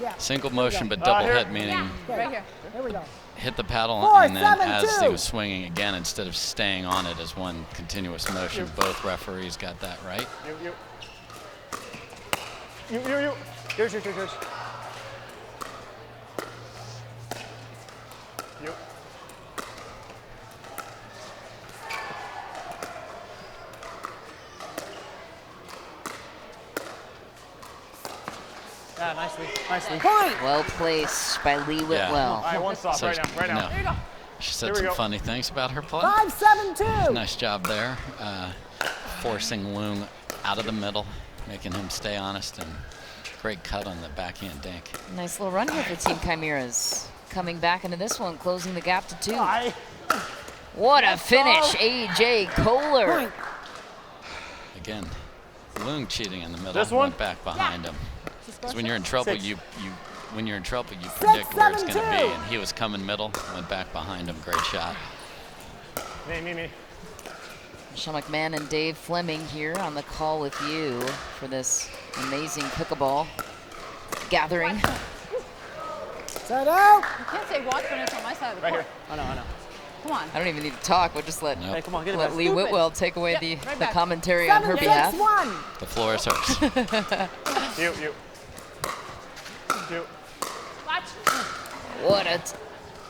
Yeah. Single motion, but double here. hit, meaning Right here. Here we go. hit the paddle 4, and then 7, as 2. he was swinging again, instead of staying on it as one continuous motion. Both referees got that right. You. Yours. You. Yeah, nicely. Point. Well placed by Leigh Whitwell. All right, one stop. So Right now. There you go. She said Here we some go. funny things about her play. 5, 7, 2. Nice job there, forcing Loong out of the middle, making him stay honest, and great cut on the backhand dink. Nice little run here for Team Chimeras. Coming back into this one, closing the gap to 2. What a finish, AJ Kohler. Again, Loong cheating in the middle, This one? went back behind him. Because when you're in trouble, 6. you predict where it's going to 7, be, 2. and he was coming middle, went back behind him. Great shot. Me. Michelle McMahon and Dave Fleming here on the call with you for this amazing pickleball gathering. Set out. You can't say watch when it's on my side of the court. I know. Come on. I don't even need to talk. We'll just let, Hey, come on, get it let back. Leigh Scoop it. Whitwell take away Yep, the right back. commentary on 7, her 6, behalf. 1. The floor is hers. You. Watch. What a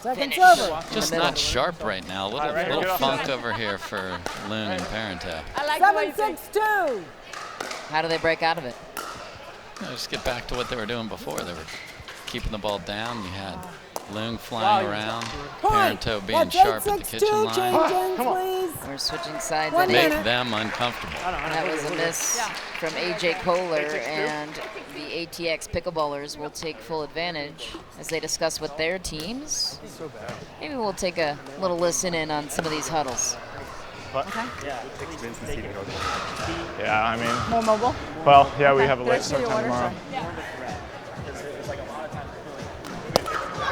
Second finish. server. Just not sharp right now. A right, little get off funk that. over here for Loong and Parenteau. I like the way 7, you 6, 2. How do they break out of it? Just get back to what they were doing before. They were keeping the ball down. You had Loong flying around, Point. Parenteau being That's sharp 8, at the 6, 2. kitchen line. Change ins, please. We're switching sides. 1 and minute. Make them uncomfortable. that was a miss from AJ Kohler, and the ATX Pickleballers will take full advantage as they discuss with their teams. Maybe we'll take a little listen in on some of these huddles. Yeah, I mean. More mobile. Well, yeah, we Okay. have a Did I late see start your time order, tomorrow.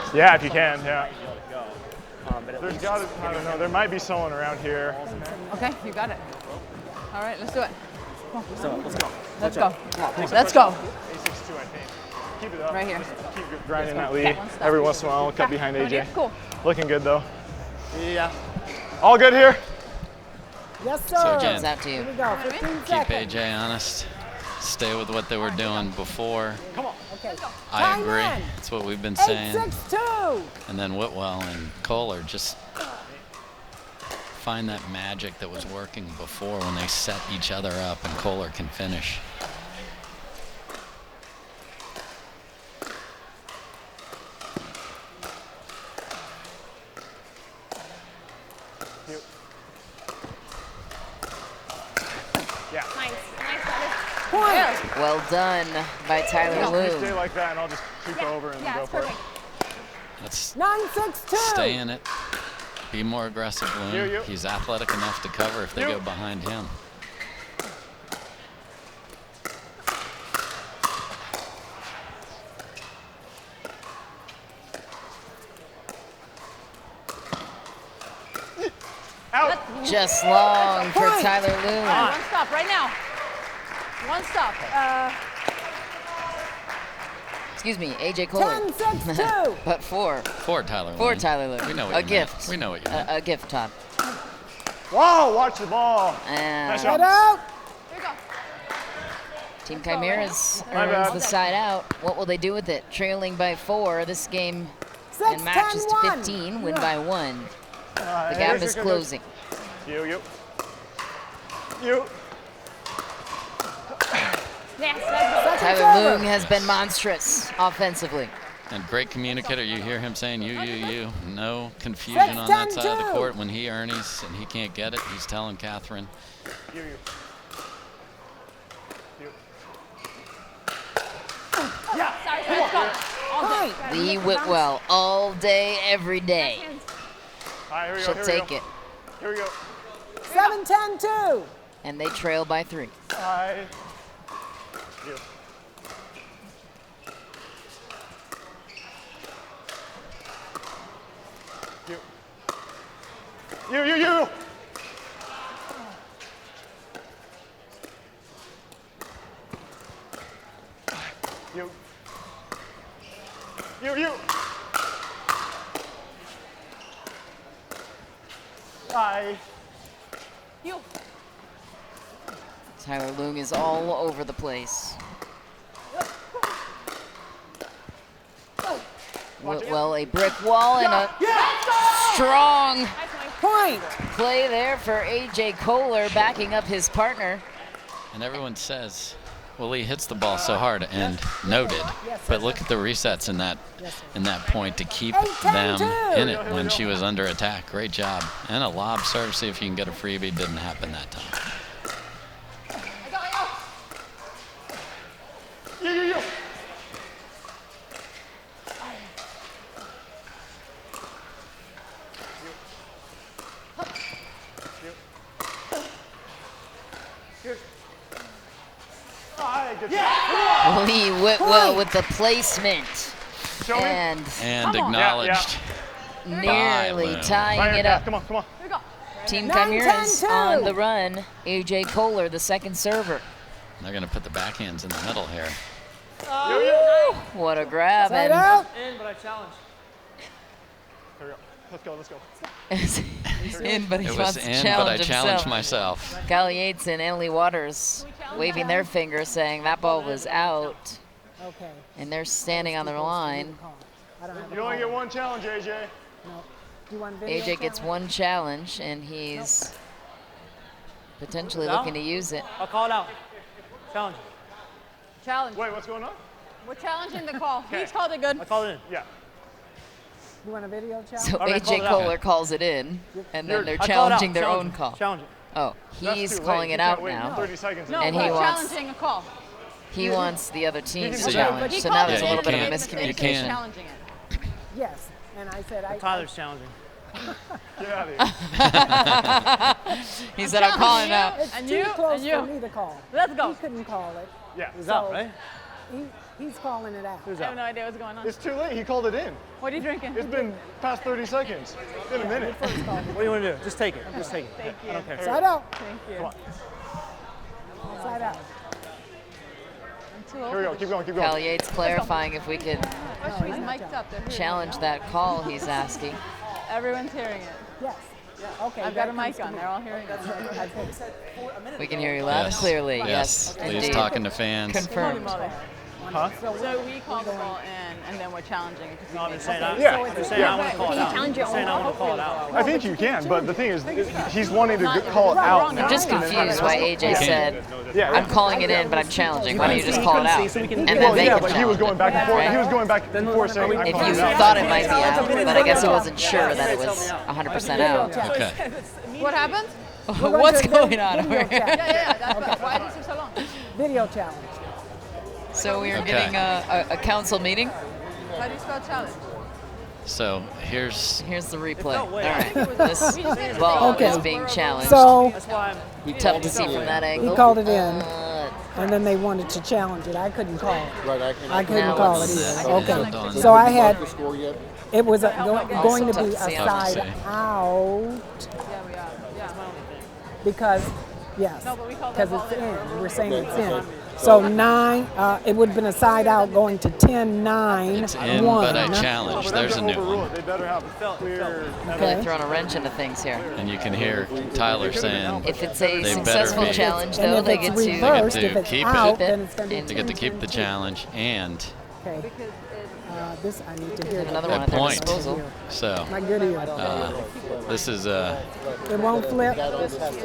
so- Yeah, if you can, yeah. There's got to, I don't know, there might be someone around here. Okay, you got it. All right, let's do it. Come on. Let's go. Let's go. A6-2, I think. Keep it up. Right here. Keep grinding that lead. One step. Every once in a while, we'll cut behind Right here. AJ. Cool. Looking good, though. Yeah. All good here? Yes, sir. So again, It's out to you. Here we go. 15 keep seconds. AJ honest. Stay with what they were doing before. Okay. I Time agree. in. That's what we've been 8, saying. 6, 2. And then Whitwell and Koller just find that magic that was working before when they set each other up and Kohler can finish. Yeah. Point. Well done by Tyler You stay Loong. like that, and I'll just creep over and go for it. Let's 9, 6, 2. stay in it. Be more aggressive, Loong. You. He's athletic enough to cover if they go behind him. Out. Just long for Point. Tyler All Loong. right, one stop right now. One stop. Excuse me, AJ Kohler. 10, 6, 2. But four. For Tyler For Loong. Tyler Loong. We know what A you gift. meant. We know what you meant. A gift, Todd. Whoa, watch the ball. And Nice Set shot. out. Here we go. Team Chimeras My earns bad. the side out. What will they do with it? Trailing by 4. This game 6, and matches 10, to 1. 15. Win by 1. The Here's gap your is good- closing. You. Yes, let's go. Second Tyler server. Loong has been monstrous offensively. And great communicator. You hear him saying you. No confusion on that side of the court. When he earns and he can't get it, he's telling Catherine. You. Sorry, let's go. All day. Point. Leigh Whitwell all day, every day. All right, here we go. She'll Here we take go. it. Here we go. 7, 10, 2. And they trail by 3. You. Aye. You. Tyler Loong is all over the place. Whitwell, a brick wall and a strong point play there for AJ Kohler, backing up his partner. And everyone says, well, he hits the ball so hard, and noted. But look at the resets in that point to keep them in it when she was under attack. Great job. And a lob serve, see if you can get a freebie. Didn't happen that time. Leigh Whitwell with the placement. And acknowledged. Nearly tying it up. Come on, come on. Team Chimeras on the run. AJ Kohler, the second server. They're going to put the backhands in the middle here. What a grab. Side And out. In, but I challenge. Here we go. Let's go, let's go. He's in, but he It wants was to in, challenge but I challenged himself. myself. Kyle Yates and Annalie Waters waving their fingers, saying that ball was out. Okay. And they're standing on their line. You only get one challenge, AJ. No. You want video AJ gets one challenge, and he's potentially looking to use it. I'll call it out. Challenge. Challenge. Wait, what's going on? We're challenging the call. He's called it good. I called it in. Yeah. You want a video challenge? So All right, call AJ it out. Kohler calls it in, and then they're I call it challenging out. their Challenge own it. call. Challenge it. Oh, That's he's too calling late. it You out can't wait now. 30 seconds. No, And we're he wants- challenging a call. He wants the other team to So challenge. you- So now there's a Yeah, little bit of a you miscommunication. can. Challenging it. Yes. And I said, Tyler's challenging. Get out of here. He said, I'm calling it out. It's And too you, close and you. for me to call. Let's go. He couldn't call it. Yeah. Who's So- out, right? He's calling it out. Who's I have out? no idea what's going on. It's too late. He called it in. What are you drinking? It's been past 30 seconds. It's been a minute. What do you want to do? Just take it. Just take it. Thank you. I don't care. Side out. Thank you. Come on. Side out. I'm too old. Here we go. Keep going, keep Kyle going. Yates clarifying if we could Oh, he's mic'd up. They're hearing challenge that call, he's asking. it. Everyone's hearing it. Yes. Okay. I've got a that mic comes to on. me. They're all hearing it. I think. We can hear you loud and clearly. Yes, Lee's indeed. talking to fans. Confirmed. Huh? So we call the ball in, and then we're challenging it. No, I'm just saying, I'm Yeah. just saying I want to call it out. Challenge your I'm saying I want to call it out. I think you can, but the thing is, he's wanting to call it out. I'm just confused why AJ said, Yeah. I'm calling it in, but I'm challenging. Why don't you just call it out? And then Well, they yeah, can but he was challenge going it. back and forth. Right? He was going back and forth saying, I'm If calling you it out. thought it might be out, but I guess he wasn't sure that it was 100% out. Okay. What happened? What's going on over Video here? challenge. Yeah, that's right. Why did it take so long? Video challenge. So we are Okay. getting a council meeting. How do you spell challenge? So here's Here's the replay. All way. right, this ball Okay. is being challenged. So That's why I'm. Tough to see from that he angle. called it in, and then they wanted to challenge it. I couldn't call it. Right, I couldn't Now call it it's, either. Okay. done. So I had, the score yet? it was going to be tough to a see. side Tough to see. out Yeah, we are. Yeah. because, yes, No, but we call because that it's ball in. We're saying it's in. So 9, it would have been a side out going to 10-9, it's in, 1. but I challenge. There's a new one. They better have clear. Really throwing a wrench into things here. And you can hear Tyler saying If it's a They better successful be. challenge, And though, if they it's get to reversed, They get if to it's keep out, it. then it's going to be And they get to keep the challenge, and Okay. This, I need to hear Have another that. one at their point. disposal. So My good ear. this is It won't flip.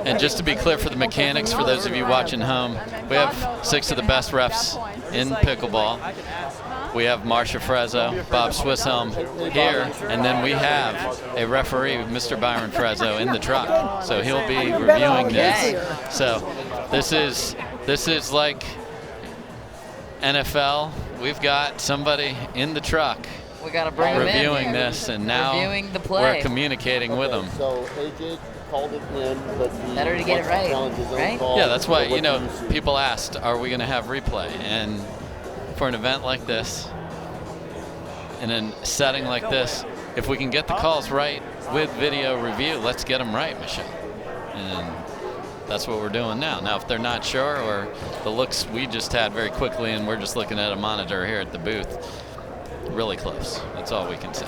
and just to be clear for the mechanics, for those of you watching home, we have 6 of the best refs in pickleball. We have Marcia Frezzo, Bob Swisshelm here, and then we have a referee, Mr. Byron Frezzo, in the truck. So he'll be reviewing this. So this is like NFL. We've got somebody in the truck We got to bring him in. reviewing this, and now Reviewing the play. we're communicating with them. So AJ called it in, but he Better to get it wants right, challenge his own right? call. Yeah, that's why, So what do you see? people asked, are we going to have replay? And for an event like this, in a setting like this, if we can get the calls right with video review, let's get them right, Michelle. And that's what we're doing now. Now, if they're not sure, or the looks we just had very quickly, and we're just looking at a monitor here at the booth, really close. That's all we can say.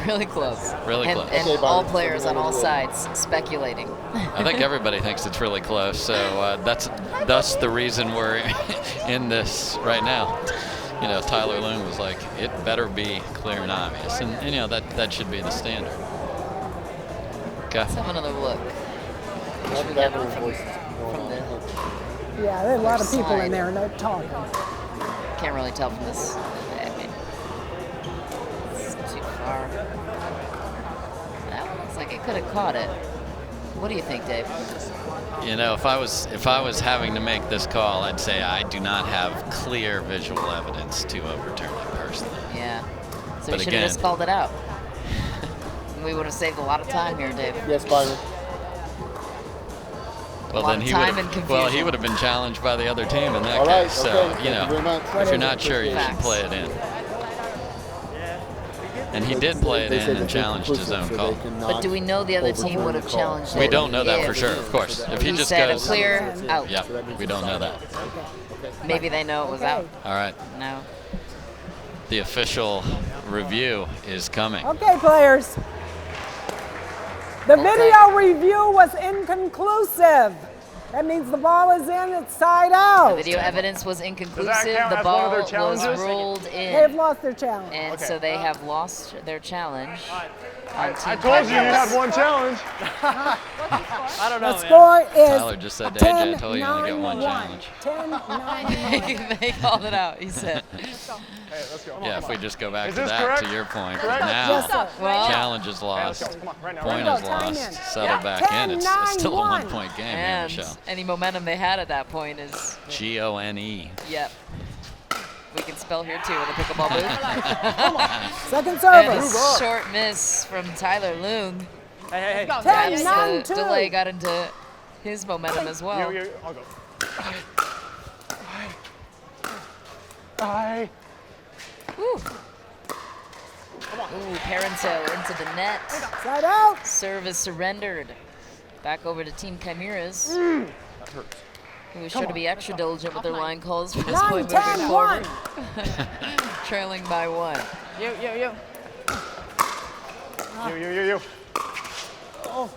Really close. Really close. And all players on all sides speculating. I think everybody thinks it's really close, so that's the reason we're in this right now. You know, Tyler Loong was like, it better be clear and obvious, and you know that should be the standard. Okay. Let's have another look. Yeah, there are a lot of people in there and they're talking. Can't really tell from this. I mean, it's too far. That one looks like it could have caught it. What do you think, Dave? You know, if I was having to make this call, I'd say I do not have clear visual evidence to overturn it personally. Yeah. So But we should have just called it out. We would have saved a lot of time here, Dave. Yes, Byron. Well, then he would have been challenged by the other team in that All right, case. So, okay. you know, if you're not sure, you should play it in. And he did play it in and challenged his own call. But do we know the other team would have challenged it? We don't know that for sure, of course. If he just said goes clear, out. Yeah, we don't know that. Maybe they know it was out. All right. No. The official review is coming. Okay, players. The video review was inconclusive. That means the ball is in, it's side out. The video evidence was inconclusive. count The as one ball of their was challenges? rolled in. They've lost their challenge. And so they have lost their challenge. I told you had one challenge. I don't know, The score is Tyler just said to AJ, I told you only get one challenge. 10-9-1. They called it out, he said. Yeah, if we just go back Is to this that, correct? to your point, Correct? now Yes, sir. Well, challenge is lost, Right point now. is lost, settle back in. It's still a 1 point game here, and Michelle. any momentum they had at that point is, Gone. yep. We can spell here too with a pickleball booth. Second And service. a short miss from Tyler Loong. Hey. Perhaps 10-9-2. the delay got into his momentum as well. I'll go. Bye. Ooh, Parenteau into the net. Side out. Service surrendered. Back over to Team Chimeras. That hurts. Who was sure to be extra diligent with their line calls for this 9, point 10, moving 1. forward. Trailing by 1. You. You. Oh.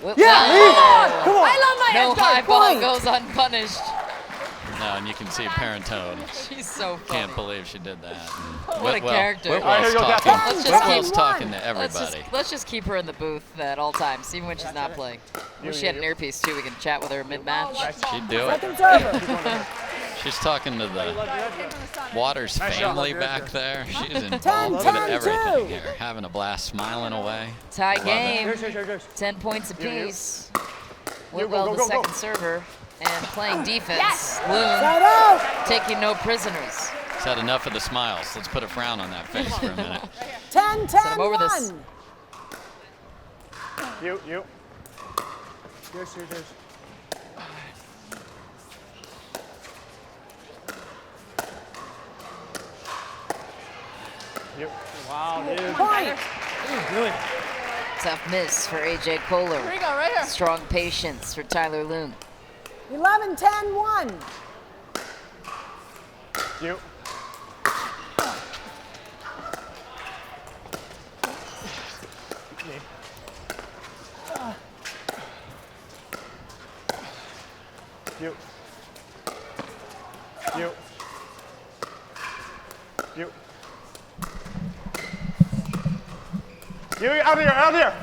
Whitwell. Yeah, come on. I love my No edge guard. high ball Point. goes unpunished. No, and you can see Parenteau. She's so funny. Can't believe she did that. What a character. All right, here you go, Talking, Let's just Whitwell's keep- talking to everybody. Let's just keep her in the booth at all times, even when she's not playing. Wish she had an earpiece too. We can chat with her mid-match. She'd do it. Second service. She's talking to the Waters family back there. She's involved 10, with 10, everything 2. here, having a blast, smiling away. Tie Love game. it. 10 points apiece. Go, Whitwell, go, the go, go. second server, and playing defense. Loong Side out. taking no prisoners. He's had enough of the smiles. Let's put a frown on that face for a minute. 10, 10, Send him over 1. this. You. Cheers. You. Wow, dude. Point. What are you doing? Tough miss for AJ Kohler. Here we go, right here. Strong patience for Tyler Loong. 11, 10, 1. You. You. You, out here.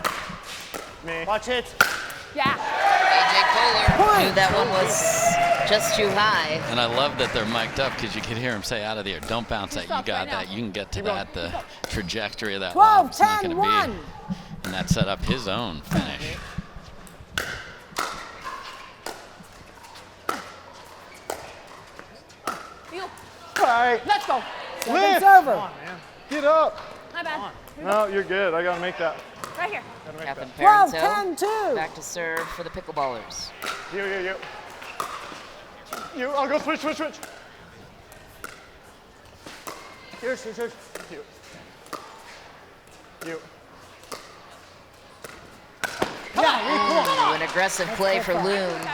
Me. Watch it. Yeah. AJ Kohler knew that one was just too high. And I love that they're mic'd up because you can hear him say out of the air, don't bounce that, you got right that, now. you can get to that, the trajectory of that 12, lob is not 10, going to 1. be. And that set up his own finish. You. All right. Let's go. Second Lift. server. Get up. My bad. No, you're good. I got to make that. Right here. Captain 12, Parenteau 10, 2. back to serve for the Pickleballers. You. You, I'll go switch. Cheers. You. Ooh, an aggressive play for Loong.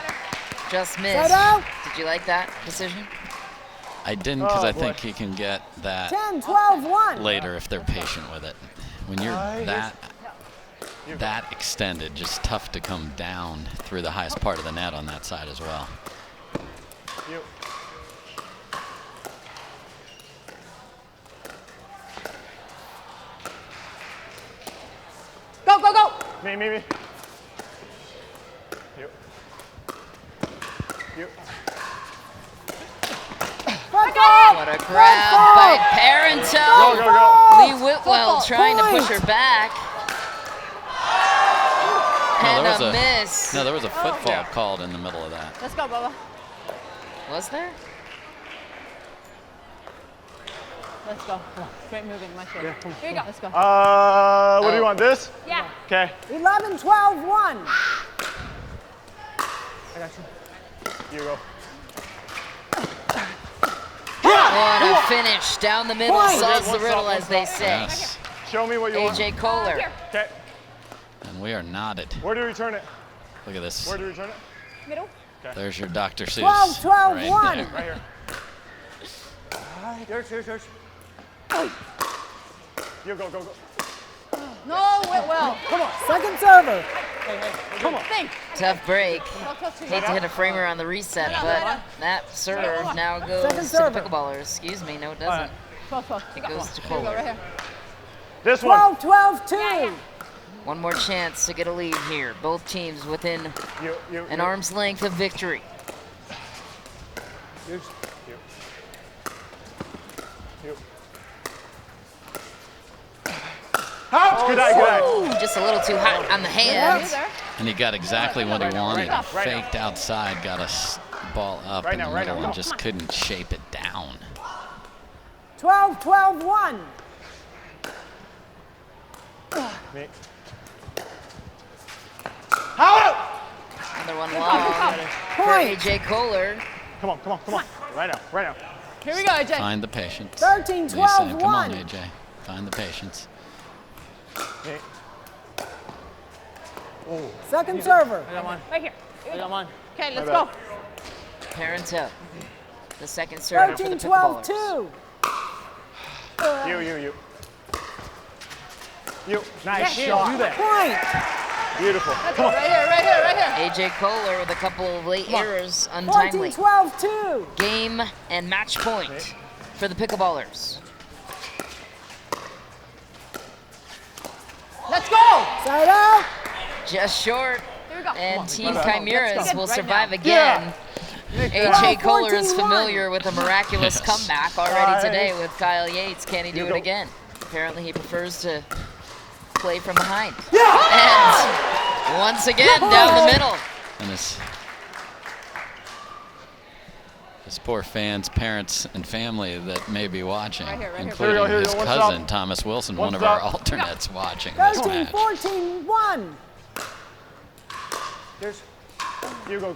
Just missed. Side out. Did you like that decision? I didn't because I think he can get that 10, 12, 1. later if they're patient with it. When you're that extended, just tough to come down through the highest part of the net on that side as well. Go, go, go. Me. You. What a grab by Parenteau. Go. Leigh Whitwell trying to push her back. And a miss. No, there was a foot fault called in the middle of that. Let's go, Bubba. Was there? Let's go. Come on. Great moving, my shoulder. Here you go. Let's go. What do you want, this? Yeah. Okay. 11, 12, 1. I got you. You go. What a finish. Down the middle, solves the riddle, as they say. Yes. Show me what you want. AJ Kohler. Okay. And we are knotted. Where do you return it? Look at this. Where do you return it? Middle. Okay. There's your Dr. Seuss. 12, 12, right 1. there. Right here. Yours. You go. No, Whitwell. Come on. Second server. Come on. Think. Tough break. Hate to hit a framer on the reset, but that serve now goes to the Pickleballers. Excuse me, no it doesn't. 12. It goes to Here we go, Kohler. right here. This one. 12, 2. One more chance to get a lead here. Both teams within an arm's length of victory. You. Good eye. Just a little too hot on the hands. And he got exactly what he wanted. Right Faked outside, got a ball up in the middle and just couldn't shape it down. 12, 12, 1. Me. Another one long for AJ Kohler. Come on. Right now. Here we go, AJ. Find the patience. 13, Lisa, 12, come on, 1. AJ. Find the patience. Me. Second server. I got one. Right here. I got one. Okay, let's go. Parenteau, the second server for the 13, 12, Pickleballers. 2. You. Nice shot. Do that. Point. Beautiful. Come on. Right here. AJ Kohler with a couple of late errors, 14, untimely. 12, 2. Game and match point for the Pickleballers. Let's go. Side out. Just short. Here we go. And Team Let's Chimeras go. will Right survive now. again. AJ Kohler is 14-1. familiar with a miraculous comeback already today with Kyle Yates. Can he do it again? Apparently he prefers to play from behind. And once again, down the middle. And his poor fans, parents, and family that may be watching, including his cousin, Thomas Wilson, one of our alternates watching this 13, match. 14, 1. Here's. You go.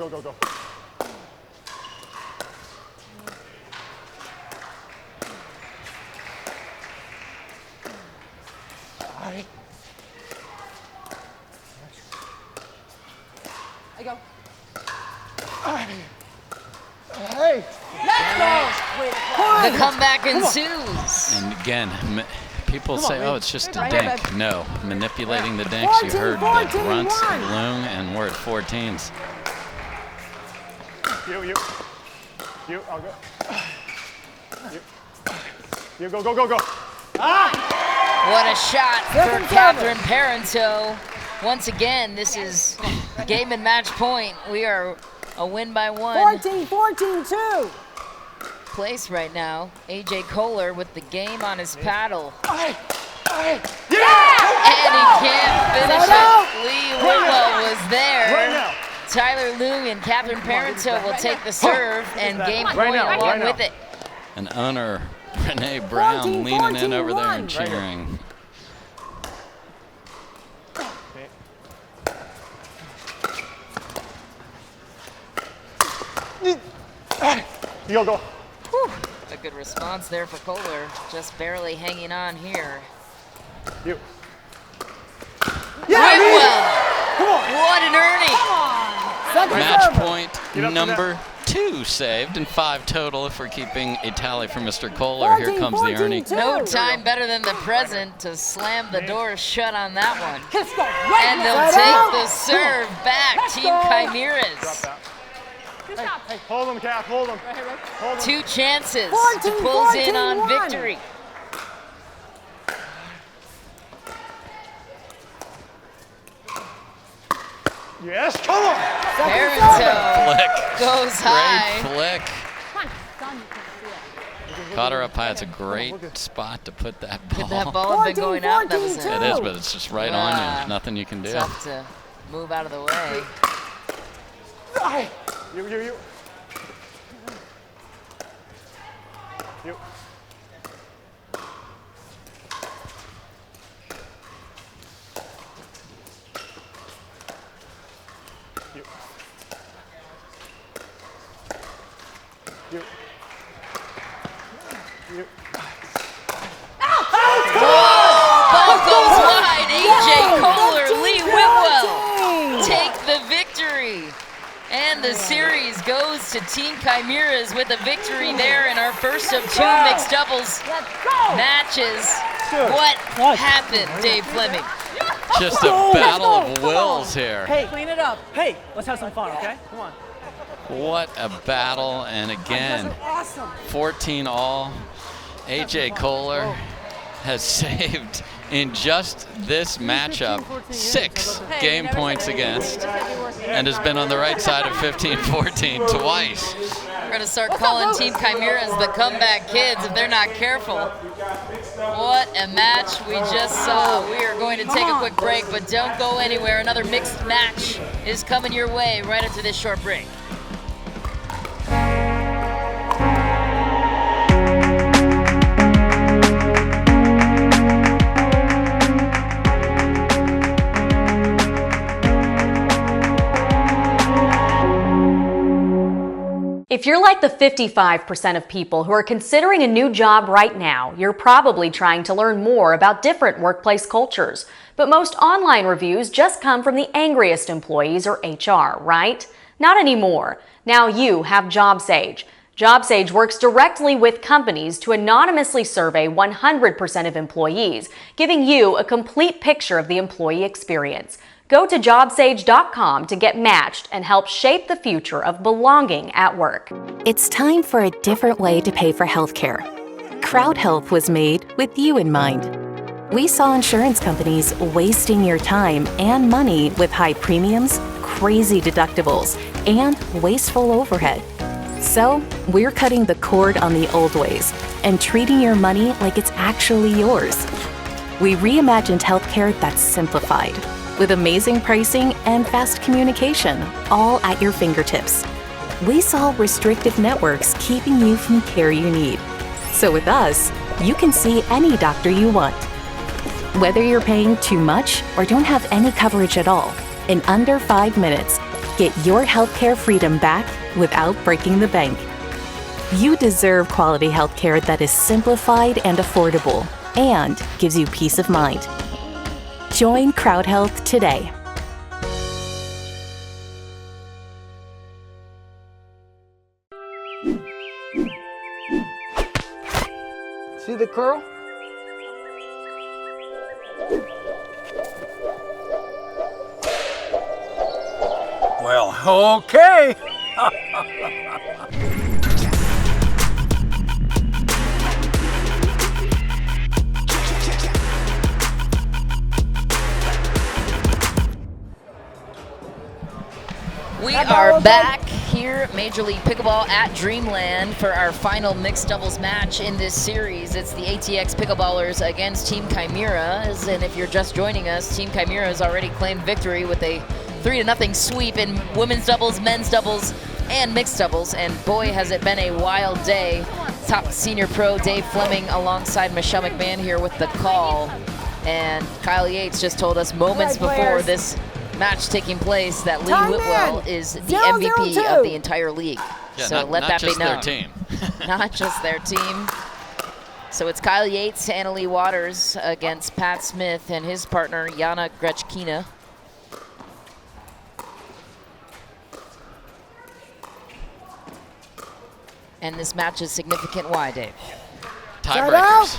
I go. Hey. Let's go. The comeback ensues. And again, people say, oh, it's just a Right here, dink. babe. No, manipulating the dinks. You 14, heard 14, the grunts of 1. Loong, and we're at 14s. You. I'll go. You go. What a shot for Catherine Parenteau. Once again, this is game and match point. We are a win by one 14, 14, 2. place right now. AJ Kohler with the game on his paddle. Yeah! And he can't finish it. Leigh Whitwell was there. Right now. Tyler Loong and Catherine Parenteau will take the serve and game point along with it. And owner Renee Brown 14, leaning in over there 14, and cheering. You go. Whew. A good response there for Kohler. Just barely hanging on here. You. Whitwell! What an earning! Second Match server. point number 2. 2 saved and 5 total if we're keeping a tally for Mr. Kohler. Here comes the Ernie. No time better than the present to slam the door shut on that one. And they'll take the serve back, Team Chimeras. Hey, hold them, Kath, hold them. Hold them. 2 chances to close in on victory. Yes, come on. Parenteau goes high. Great flick. Caught her up high. It's a great spot to put that ball. Could that ball have been going out? That was It is, but it's just right on you. There's nothing you can do. Tough to move out of the way. You. You. Ball goes wide. AJ Koller, Leigh Whitwell take the victory. And the series goes to Team Chimeras with a victory there in our first of 2 mixed doubles matches. What happened, Dave Fleming? Just a battle of wills here. Hey, clean it up. Hey, let's have some fun, okay? Come on. What a battle, and again, 14 all. AJ Kohler has saved in just this matchup 6 game points against, and has been on the right side of 15-14 twice. We're going to start calling Team Chimeras the comeback kids if they're not careful. What a match we just saw. We are going to take a quick break, but don't go anywhere. Another mixed match is coming your way right after this short break. If you're like the 55% of people who are considering a new job right now, you're probably trying to learn more about different workplace cultures. But most online reviews just come from the angriest employees, or HR, right? Not anymore. Now you have JobSage. JobSage works directly with companies to anonymously survey 100% of employees, giving you a complete picture of the employee experience. Go to jobsage.com to get matched and help shape the future of belonging at work. It's time for a different way to pay for healthcare. Crowd Health was made with you in mind. We saw insurance companies wasting your time and money with high premiums, crazy deductibles, and wasteful overhead. So, we're cutting the cord on the old ways and treating your money like it's actually yours. We reimagined healthcare that's simplified, with amazing pricing and fast communication, all at your fingertips. We solve restrictive networks keeping you from care you need. So with us, you can see any doctor you want. Whether you're paying too much or don't have any coverage at all, in under 5 minutes, get your healthcare freedom back without breaking the bank. You deserve quality healthcare that is simplified and affordable and gives you peace of mind. Join Crowd Health today. See the curl? Well, okay. We are back here at Major League Pickleball at Dreamland for our final mixed doubles match in this series. It's the ATX Pickleballers against Team Chimeras, and if you're just joining us, Team Chimeras already claimed victory with a 3-0 sweep in women's doubles, men's doubles, and mixed doubles, and boy has it been a wild day. Top senior pro Dave Fleming alongside Michelle McMahon here with the call, and Kyle Yates just told us moments before this match taking place that Leigh Whitwell is the MVP of the entire league. Yeah, so let that be known. Not just their team. Not just their team. So it's Kyle Yates, Annalie Waters against Pat Smith and his partner Yana Grechkina. And this match is significant. Why, Dave? Tiebreakers.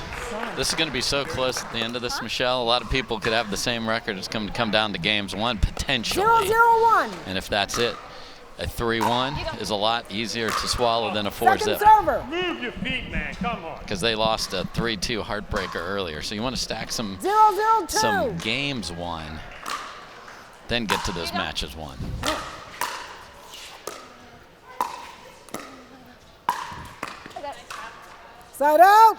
This is going to be so close at the end of this, Michelle. A lot of people could have the same record. It's going to come down to games 1 potentially. 0-0-1. And if that's it, a 3-1 is a lot easier to swallow than a 4-zip. Server. Move your feet, man. Come on. Because they lost a 3-2 heartbreaker earlier. So you want to stack some 0-0-2. games won, then get to those matches won. Side out.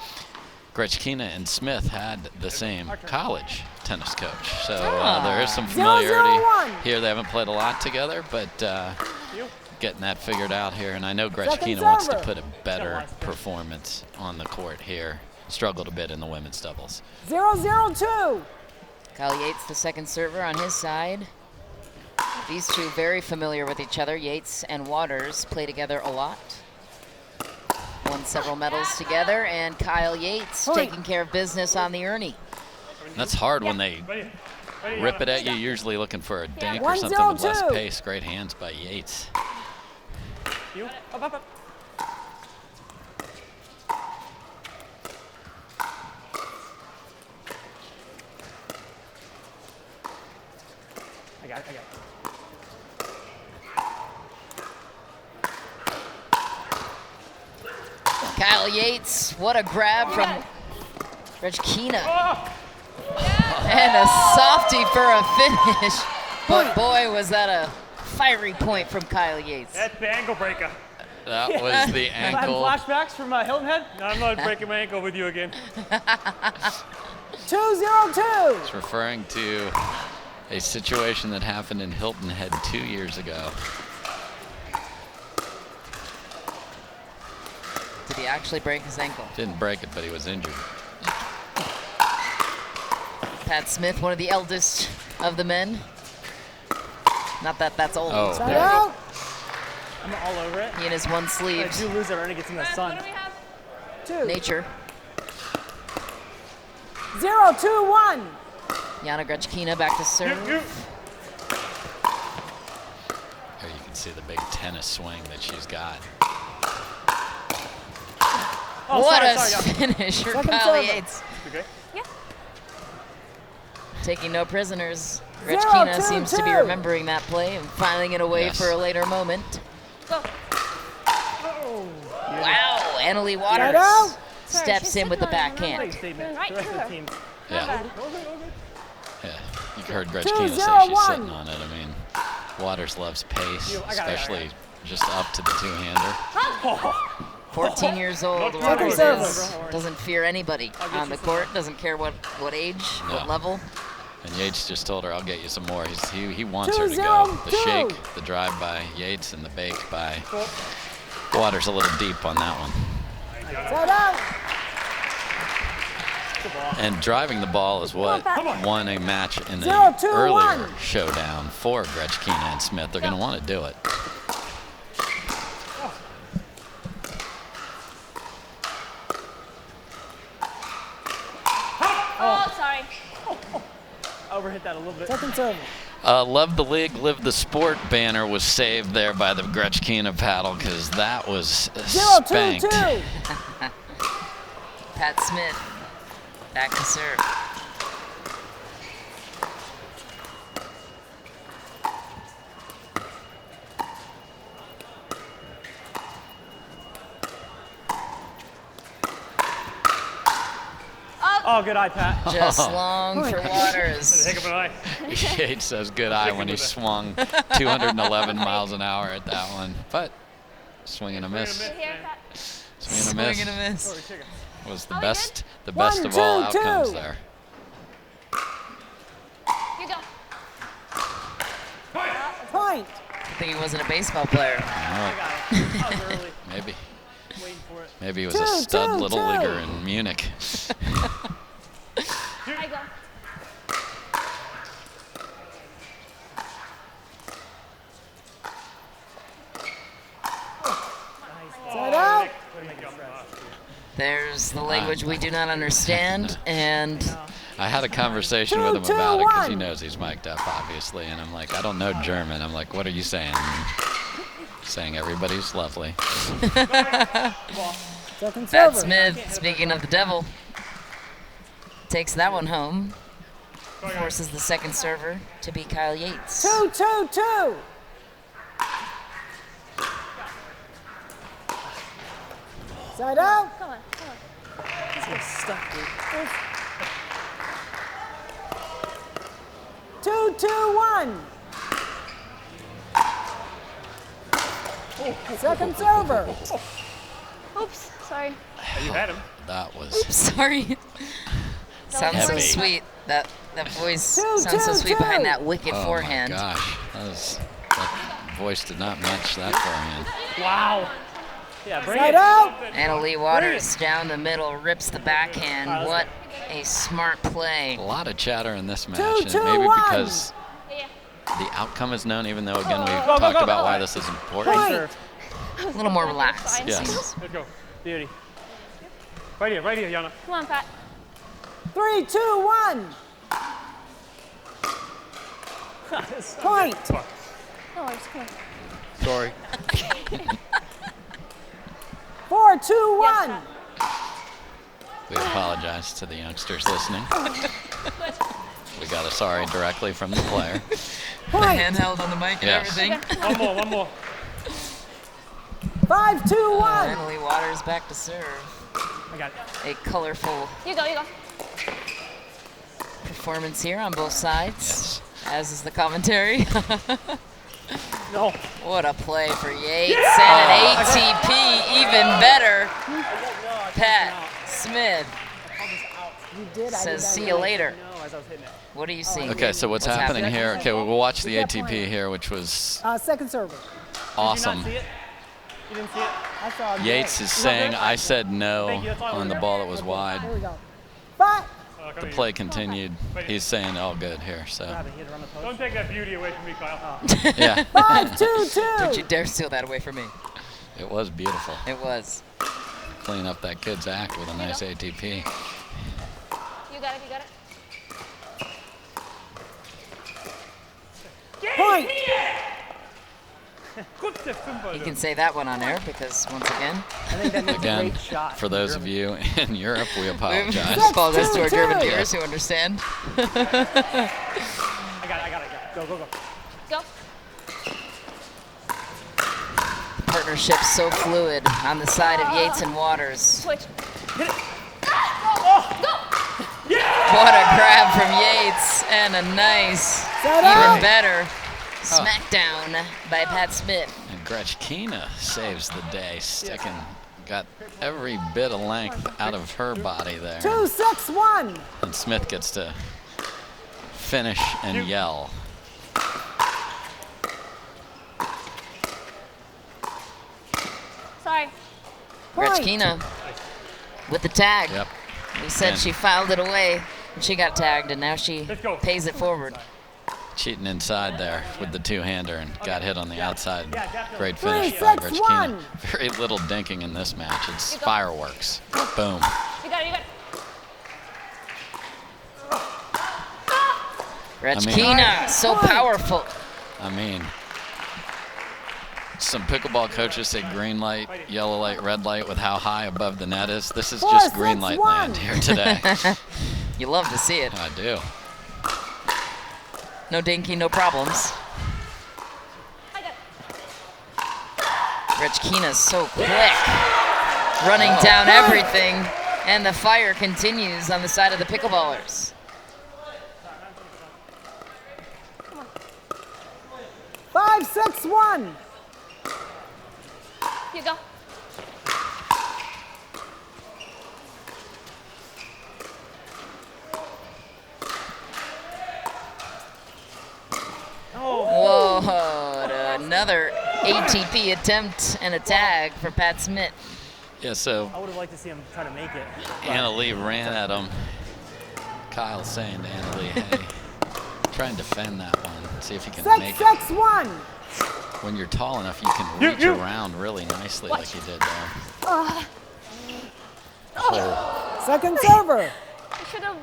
Grechkina and Smith had the same college tennis coach. So there is some 0-0-1. familiarity here. They haven't played a lot together, but getting that figured out here. And I know Grechkina wants to put a better performance on the court here. Struggled a bit in the women's doubles. 0-0-2. Kyle Yates, the second server on his side. These two very familiar with each other. Yates and Waters play together a lot. Won several medals together, and Kyle Yates taking care of business on the Ernie. That's hard when they rip it at you, usually looking for a dink or something with less pace. Great hands by Yates. You. Up. I got it. Kyle Yates, what a grab from Grechkina. And a softie for a finish. But boy, was that a fiery point from Kyle Yates. That's the ankle breaker. That was the ankle. Flashbacks from Hilton Head? No, I'm not breaking my ankle with you again. 2-0-2. It's referring to a situation that happened in Hilton Head 2 years ago. Did he actually break his ankle? Didn't break it, but he was injured. Pat Smith, one of the eldest of the men. Not that that's old. Oh, I'm all over it. He in his one sleeve. If you lose it, Ernie gets in the sun. Nature. 0-2-1. Yana Grechkina back to serve. Here you can see the big tennis swing that she's got. Oh, what a finish for Kyle Yates. Okay. Yeah. Taking no prisoners. Grechkina seems to be remembering that play and filing it away for a later moment. Go. Wow, Annalie Waters steps in with the backhand. Right to her. Yeah. Yeah, you heard Grechkina say she's sitting on it. I mean, Waters loves pace, especially just up to the two-hander. 14 years old, Waters doesn't fear anybody on the court, doesn't care what age, what level. And Yates just told her, I'll get you some more. He wants her to go. The shake, the drive by Yates, and the bake by Waters a little deep on that one. And driving the ball is what won a match in the earlier showdown for Grechkina and Smith. They're going to want to do it. Oh, sorry. Overhit that a little bit. Second serve. Love the league, live the sport banner was saved there by the Grechkina paddle because that was spanked. 0-2-2. Pat Smith back to serve. Oh, good eye, Pat. Just long for Waters. Heck of an eye. Yates says good eye when he swung 211 miles an hour at that one. But swing and a miss. Swing and a miss. Was the best of all outcomes there. You go. Point. I think he wasn't a baseball player. Maybe. Maybe he was a stud little leaguer in Munich. I go. Side out. There's the language we do not understand, and I had a conversation with him about it because he knows he's mic'd up, obviously, and I'm like, I don't know German. I'm like, what are you saying? saying everybody's lovely. Second Pat server. Smith, speaking of the devil, takes that one home. Forces the second server to be Kyle Yates. 2-2-2. Side out. Come on. He's stuck, dude. 2-2-1. Second server. Oops, sorry. You had him. That was. Oops, sorry. Sounds so Heavy. sweet. That voice sounds so sweet behind that wicked forehand. Oh my gosh, that voice did not match that forehand. Wow. Yeah, bring Side it. out. And Leigh Waters down the middle rips the backhand. What a smart play. A lot of chatter in this match, 2-2-1. and maybe because the outcome is known, even though, again, we talked about why this is important. Point. A little more relaxed. Yes. Let's go. Beauty. Right here, Yana. Come on, Pat. 3-2-1. Point. No worries, come on. Sorry. 4-2-1. We apologize to the youngsters listening. We got a sorry directly from the player. The handheld on the mic and Yes. everything. One more. 5-2-1. And Leigh Waters back to serve. I got it. A colorful You go. performance here on both sides, as is the commentary. No. What a play for Yates and an ATP, even better. Pat Smith You did. says, see you later. No, as I was hitting it. What are you seeing? Okay, so what's happening here? Okay, we'll watch the ATP here, which was Second server. awesome. Did you not see it? You didn't see it? I saw it. Yates is saying, I said no on the ball that was Here wide. we go. 5. The play continued. He's saying all good here, so. Don't take that beauty away from me, Kyle. Yeah. 5-2-2. Don't you dare steal that away from me. It was beautiful. It was. Clean up that kid's act with a nice ATP. You got it. Point. You can say that one on air because, once again, I think that makes a Again, great shot. for those of you in Europe, we we apologize. apologize to our German viewers who understand. I got it. Go. Go. Partnership's so fluid on the side of Yates and Waters. Switch. Hit it. What a grab from Yates and a nice, even better smackdown by Pat Smith. And Grechkina saves the day, got every bit of length out of her body there. 2-6-1. And Smith gets to finish and yell. Sorry. Grechkina with the tag. Yep. We said And she filed it away and she got tagged, and now she pays it forward. cheating inside there with the two-hander and got hit on the outside. Great finish by 3-6-1. Grechkina. Very little dinking in this match. It's fireworks. Boom. You got it. Grechkina, so powerful. I mean, some pickleball coaches say green light, yellow light, red light with how high above the net is. This is just green light land here today. You love to see it. I do. No dinky, no problems. Grechkina's so quick, running down everything, and the fire continues on the side of the pickleballers. Five, 6, 1. You go. Whoa, another ATP attempt and a tag for Pat Smith. Yeah, so I would have liked to see him try to make it. Anna Leigh ran at him. Kyle's saying to Anna Leigh, hey, try and defend that one. See if you can make 6, it. 6, 1. When you're tall enough, you can reach around really nicely like you did there. Second server. You should have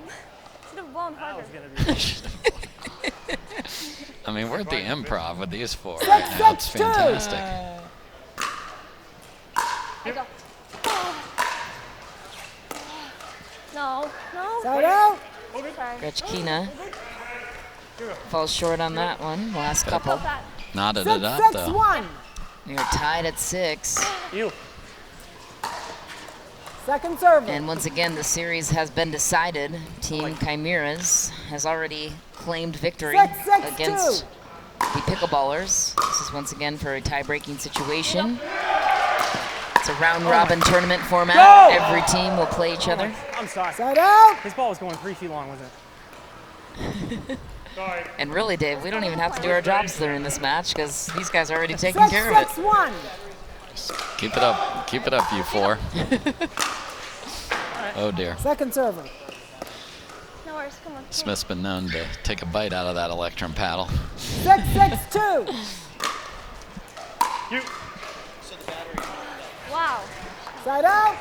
blown harder. I mean, we're at the Improv with these four 6, right now. It's 6, 2. fantastic. I go. No. Side out. Grechkina falls short on that one. Last couple. Knotted it up, though. 6-1. You're tied at 6. Second serve. And once again, the series has been decided. Team Chimeras has already claimed victory 6-6-2. against the Pickleballers. This is once again for a tie-breaking situation. It's a round-robin tournament format. Go! Every team will play each other. I'm sorry. Side out. His ball was going 3 feet long, wasn't it? And really, Dave, we don't even have to do our jobs during this match because these guys are already taking care of it. 6-6-1. Keep it up. Keep it up, you four. Oh, dear. Second server. No worries, come on. Smith's been known to take a bite out of that electrum paddle. 6-6-2. Wow. Side out.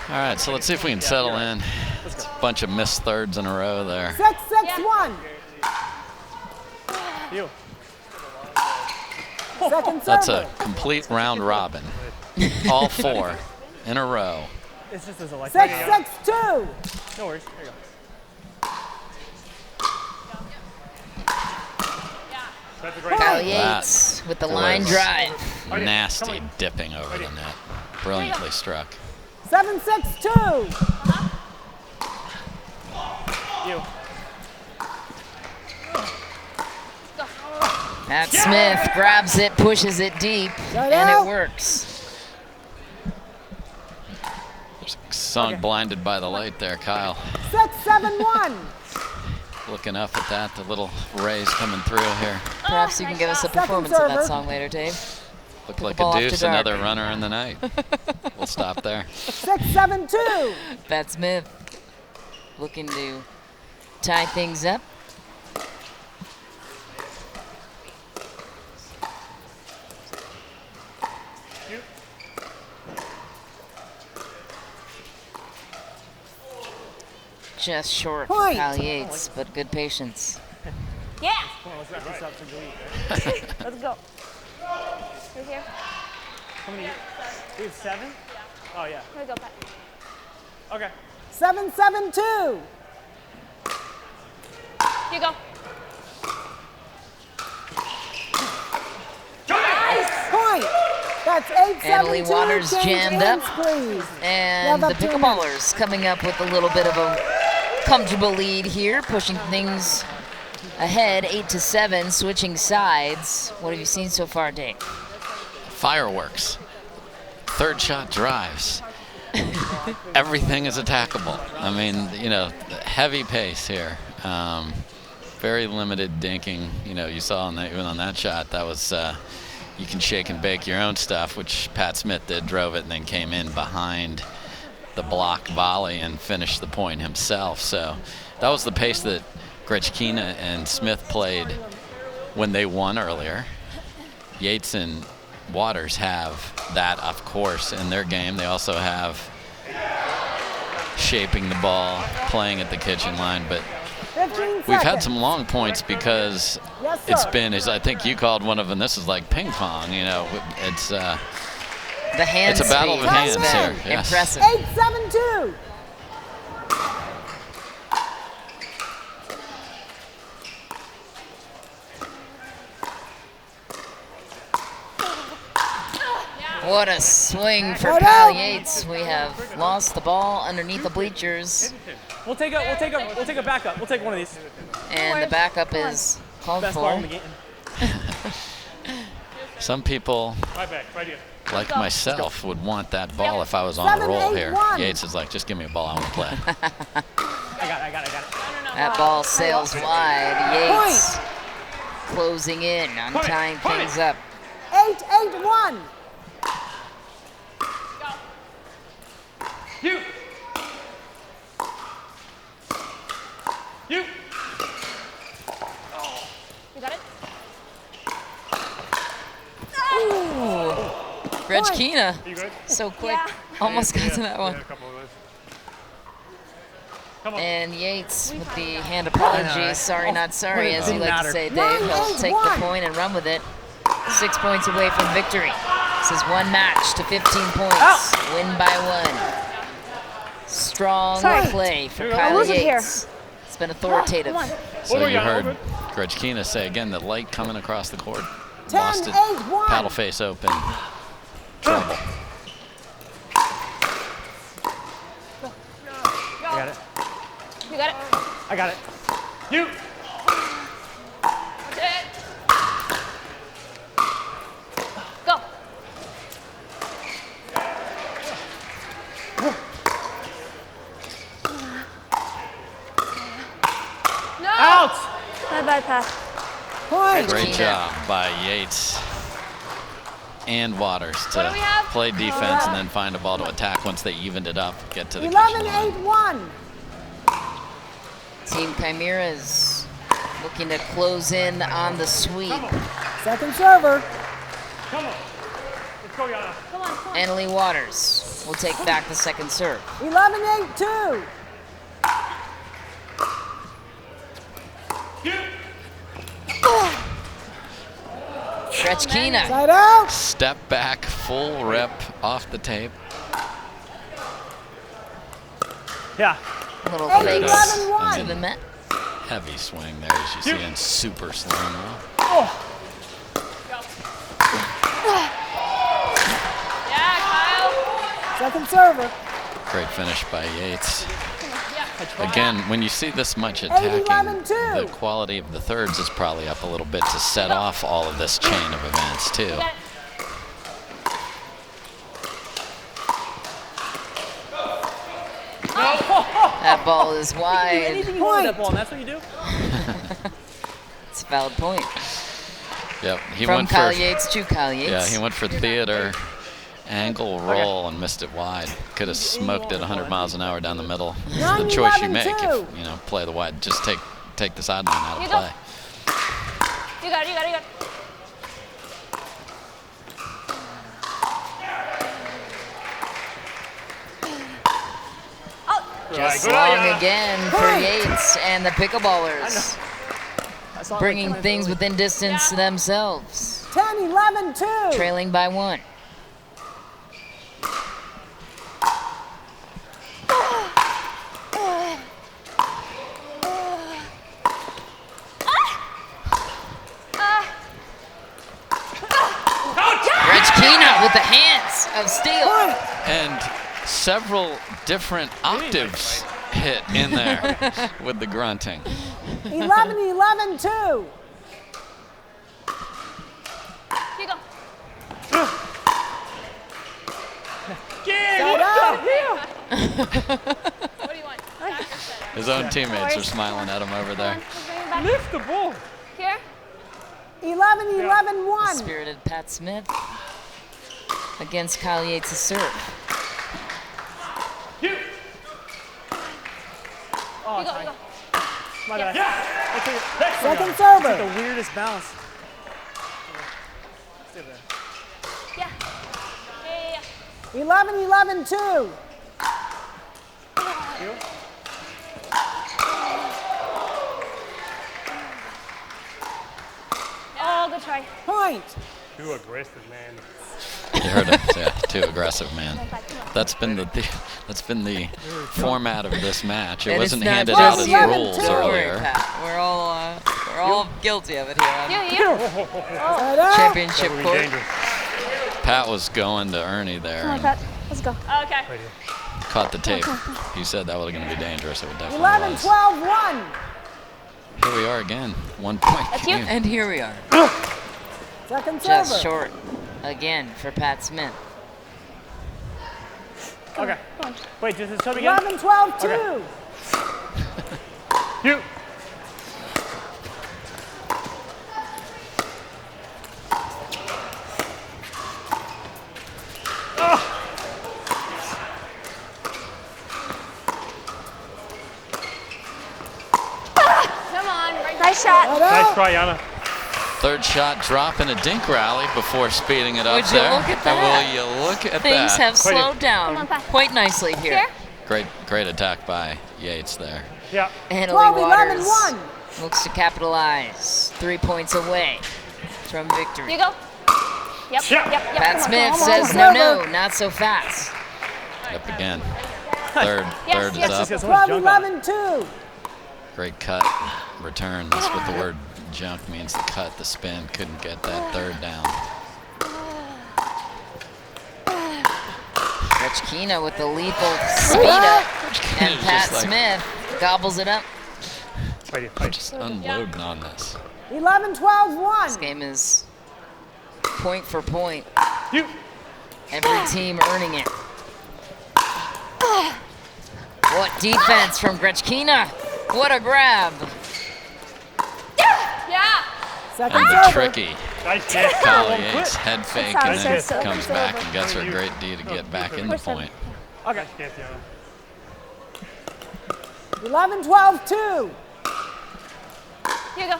All right, so let's see if we can settle in. It's a bunch of missed thirds in a row there. 6-6-1. You. Second server. That's a complete round robin. All 4 in a row. It's just as electric. 6-6-2. No worries. There you go. Kyle Yates with the line drive. Nasty dipping over the net. Brilliantly struck. 7-6-2. You. Matt Smith grabs it, pushes it deep, and it works. Sung blinded by the light there, Kyle. 6-7-1. Looking up at that, the little rays coming through here. Perhaps you can give us a performance of that song later, Dave. Look like Ball a after deuce, dark. another runner in the night. We'll stop there. 6-7-2. Matt Smith looking to tie things up. Just short for Point. Kyle Yates, but good patience. Yeah. Come on, let's wrap this up so we can eat. Let's go. Right here. How many? We have 7? Oh, yeah. Here we go, Pat. Okay. 7-7-2. You go. Point. That's 8-7-2. Annalie Waters change jammed hands, up. please. And Love the up to a Pickleballers coming up with a little bit of a comfortable lead here, pushing things ahead 8-7, switching sides. What have you seen so far, Dave? Fireworks. Third shot drives. Everything is attackable. I mean, you know, heavy pace here. Very limited dinking. You know, you saw on that, even on that shot, that was you can shake and bake your own stuff, which Pat Smith did, drove it, and then came in behind the block volley and finished the point himself. So that was the pace that Grechkina and Smith played when they won earlier. Yates and Waters have that, of course, in their game. They also have shaping the ball, playing at the kitchen line, but 15 we've had seconds. some long points because Yes, it's sir. been, as I think you called one of them, this is like ping pong, you know. It's The hand it's a battle of speed hands has here. been Yes. impressive. 8-7-2. What a swing for Right Kyle out. Yates. We have lost the ball underneath the bleachers, We'll take a backup. We'll take one of these. and the backup is called Best ball in for. the game. Some people, Right back, right here. like myself, would want that ball if I was on 7, a roll 8, here. 1. Yates is like, just give me a ball, I want to play. I got it. That ball sails wide. Yates closing in on tying things up. 8-8-1. You. You. You got it? Ooh. Grechkina. You good? So quick. Yeah. Almost got to that Yeah, one. a couple of those. Come on. And Yates with the hand apology. Sorry, not sorry, as you like to say, Dave. He'll take the point and run with it. 6 points away from victory. This is one match to 15 points. Win by 1. Strong play for Kyle Yates. It's been authoritative. So you heard Grechkina say again that light coming across the court. 10, Lost it. 8-1. Paddle face open. Trouble. I got it. You got it? I got it. You. That's it. Go. No. Out. Bye, pass. Great job by Yates and Waters to play defense and then find a ball to attack once they evened it up, get to the kitchen line. 11-8-1. Team Chimeras looking to close in on the sweep. Second server. Come on. Let's go, Yana. Come on. And Leigh Waters will take back the second serve. 11-8-2. Grechkina. Side out. Step back, full rip off the tape. Yeah. A little Hey, fake 11-1. to the net. Heavy swing there, as you see, in super slow-mo. Yeah, Kyle. Second server. Great finish by Yates. Again, when you see this much 8, attacking, 11-2. the quality of the thirds is probably up a little bit to set off all of this chain of events, too. That ball is wide. Anything you want with that ball, and that's what you do? It's a valid point. Yep, he From went Kyle for Yates to Kyle Yates. Yeah, he went for theater, angle, roll, and missed it wide. Could have smoked it 100 miles an hour down the middle. It's the choice you make if you know play the wide. Just take the sideline out of play. You got it. Just long again for Yates and the Pickleballers. Bringing things within distance themselves. 10-11-2. Trailing by 1. Grechkina with the hands of steel. And several different octaves hit in there with the grunting. 11-11-2. You go. Side out. What do you want? His own teammates are smiling at him over there. Lift the ball. Here. 11-11-1. Spirited Pat Smith against Kyle Yates' serve. You. Oh, You go. my bad. Yeah. Second server. The weirdest bounce. Stay there. Yeah. 11-11-2. Oh, good try. Point. Too aggressive, man. You heard it, yeah, too aggressive, man. That's been the format of this match. It And wasn't it's not handed just out as you. rules Don't worry, earlier. Pat. We're all guilty of it here. Side out. Championship That would be court. dangerous. Pat was going to Ernie there Come on, and Pat. Let's go. Okay. caught the tape. He said that was going to be dangerous. It would definitely was. 11-12-1. Here we are again, 1 point. game. And here we are. Second server. Just short again for Pat Smith. Okay. Wait, does it show me again? 11-12-2. You. Come on. Nice shot. Nice try, Yana. Third shot drop in a dink rally before speeding it up Would you there. look at And that? will you look at Things that? have slowed down quite nicely here. Great attack by Yates there. Yeah. And Leigh Waters 12-11-1. looks to capitalize. 3 points away from victory. You go. Yep. Pat Smith says no, not so fast. Up again. Third is up. 12-11-2. Great cut. Return. That's what the word junk means. The cut, the spin. Couldn't get that third down. Grechkina with the lethal speed up. And Pat Smith gobbles it up. I'm just unloading on this. 11-12-1. This game is point for point. Every team earning it. What defense from Grechkina. What a grab. Yeah. Second And the server. tricky Kyle Yates head fake and then comes back and gets her a great D to get back in the point. Okay. 11-12-2. Here you go.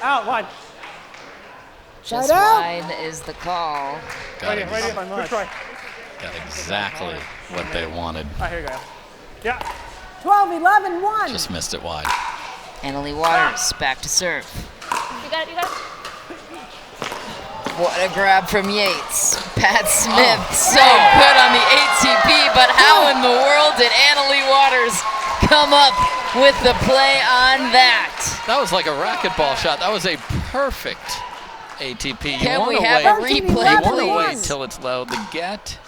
Out, wide. Just Side out. wide is the call. Got, Right here. Good try. got exactly what they wanted. All right, here you go. Yeah. 12-11-1. Just missed it wide. Leigh Waters back to serve. You got it. What a grab from Yates. Pat Smith so good on the ATP, but how in the world did Leigh Waters come up with the play on that? That was like a racquetball shot. That was a perfect ATP. Can we have a replay, You want to please? wait till it's low. The get,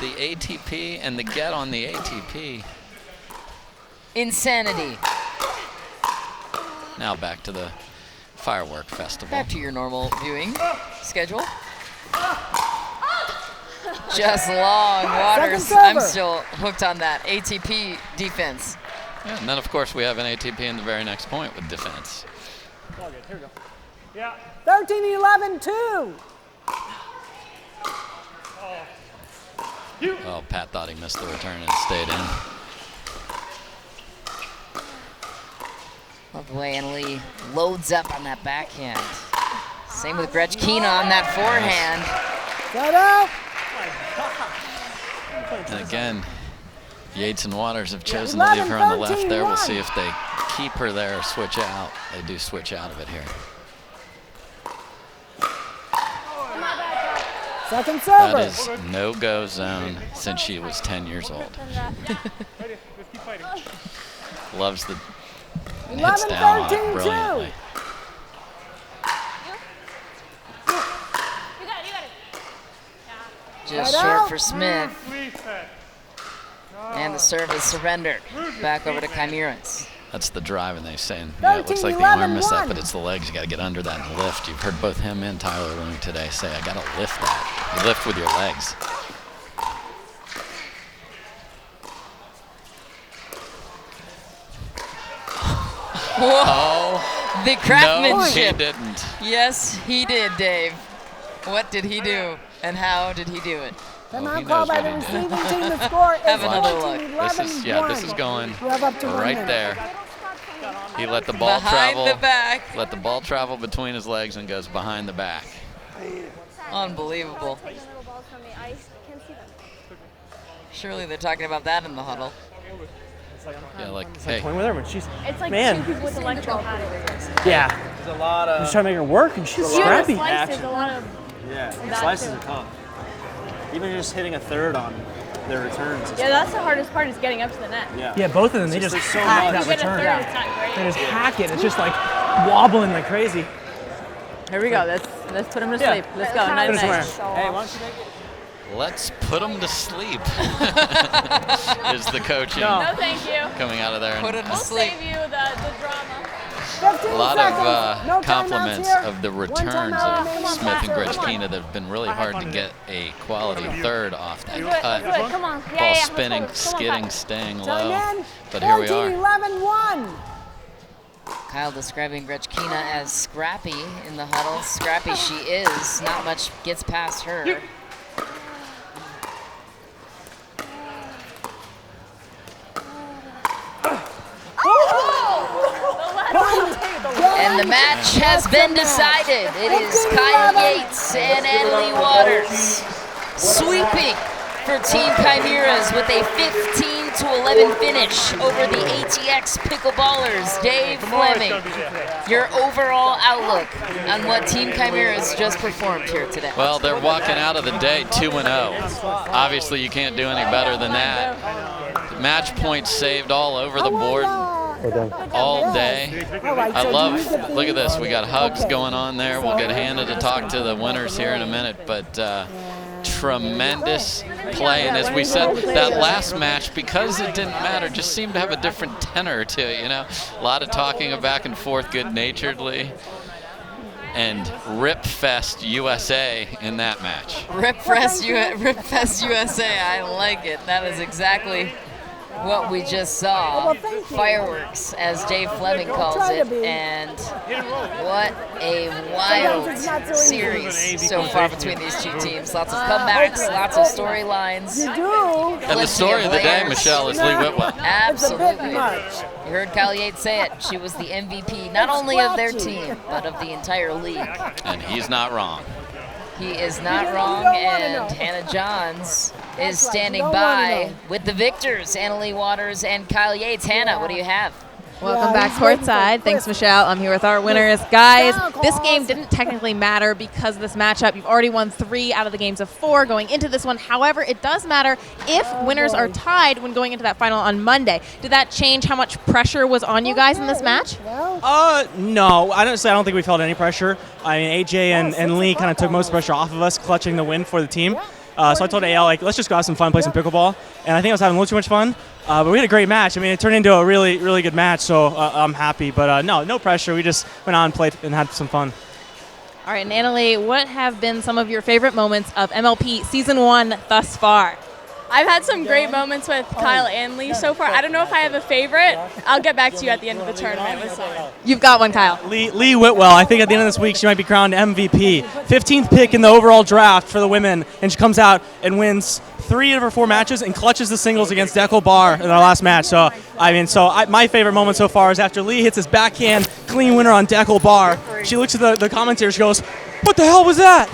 the ATP, and the get on the ATP. Insanity. Now back to the firework festival. Back to your normal viewing schedule. Just long Waters. Second I'm server. still hooked on that ATP defense. Yeah, and then, of course, we have an ATP in the very next point with defense. All good. Here we go. Yeah. 13-11-2. Oh, Pat thought he missed the return and stayed in. Love the way Leigh loads up on that backhand. Same with Grechkina on that forehand. Side out. And again, Yates and Waters have chosen to leave her on the left there. We'll see if they keep her there or switch out. They do switch out of it here. Second server. That is no-go zone since she was 10 years old. Loves the hits down on it brilliantly. Just short for Smith. And the serve is surrendered. Back over to Chimeras. That's the drive, and they're saying, yeah, it looks like the arm missed that, but it's the legs. You got to get under that and lift. You've heard both him and Tyler Loong today say, I got to lift that. You lift with your legs. Whoa. The craftsmanship. No, he didn't. Yes, he did, Dave. What did he do, and how did he do it? Timeout call by the receiving team. The score is Have another look. 14-11-1. This is going You have up to 1 right minute. there. He let the ball Behind travel. the back. Let the ball travel between his legs and goes behind the back. Unbelievable. Surely they're talking about that in the huddle. Yeah, like, It's hey. like playing with her when she's. It's like man. two people with electro paddles. Yeah. There's a lot of. Just trying to make her work, and she's You have scrappy. slices, a lot of Yeah, that slices too. are tough. Even just hitting a third on their returns. Yeah, that's the hardest part, is getting up to the net. Yeah. Yeah, both of them, they It's just just so hack much. that You get a return. third, it's not great. They just hack it. It's just like wobbling like crazy. Here we go. Let's put him to Yeah. sleep. Let's go. Night Finish night. where? Hey, why don't you make it? Let's put him to sleep. Is the coaching No, thank you. coming out of there. Put him to We'll sleep. save you the drama. 15 A lot seconds. of No compliments timeouts here. of the One returns timeout of remaining. Smith and Come on. Grechkina that have been really hard to get a quality third off that Let's do it, cut. let's do it. Come on. Yeah, Ball yeah, spinning, let's go. Come on, skidding, back. staying Time low. in. But here we are. 14-11-1. Kyle describing Grechkina as scrappy in the huddle. Scrappy she is. Not much gets past her. And the match has been decided. It is Kyle Yates and Leigh Waters sweeping for Team Chimeras with a 15-11 finish over the ATX Pickleballers. Dave Fleming, your overall outlook on what Team Chimeras just performed here today. Well, they're walking out of the day 2-0. Obviously, you can't do any better than that. Match points saved all over the board all day. I love, look at this, we got hugs going on there. We'll get Hannah to talk to the winners here in a minute, but tremendous play. And as we said, that last match, because it didn't matter, just seemed to have a different tenor to it, you know. A lot of talking back and forth good-naturedly. And Rip Fest USA in that match. Rip Fest USA, I like it. That is exactly what we just saw. Fireworks, as Dave Fleming calls it, and what a wild series so far between these two teams. Lots of comebacks, lots of storylines. And the story of the day, Michelle, is Leigh Whitwell. Absolutely. You heard Kyle Yates say it. She was the MVP, not only of their team, but of the entire league. And he's not wrong. He is not wrong, and Hannah Johns is standing by with the victors, Annalie Waters and Kyle Yates. Hannah, what do you have? Welcome back courtside. Thanks, Michelle. I'm here with our winners. Guys, this game didn't technically matter because of this matchup. You've already won 3 out of the games of 4 going into this one. However, it does matter if winners are tied when going into that final on Monday. Did that change how much pressure was on you guys in this match? No. Honestly, I don't think we felt any pressure. I mean, AJ and Leigh kind of took most pressure off of us, clutching the win for the team. So I told AL, like, let's just go have some fun, play some pickleball. And I think I was having a little too much fun. But we had a great match. I mean, it turned into a really, really good match, so I'm happy. But no pressure. We just went on, played, and had some fun. All right, and Annalie, what have been some of your favorite moments of MLP Season 1 thus far? I've had some great moments with Kyle and Leigh so far. I don't know if I have a favorite. I'll get back to you at the end of the tournament with some. You've got one, Kyle. Leigh Whitwell, I think at the end of this week she might be crowned MVP. 15th pick in the overall draft for the women, and she comes out and wins 3 of her 4 matches and clutches the singles against Deckel Bar in our last match. So, my favorite moment so far is after Leigh hits his backhand clean winner on Deckel Bar. She looks at the commentators, she goes, "What the hell was that?"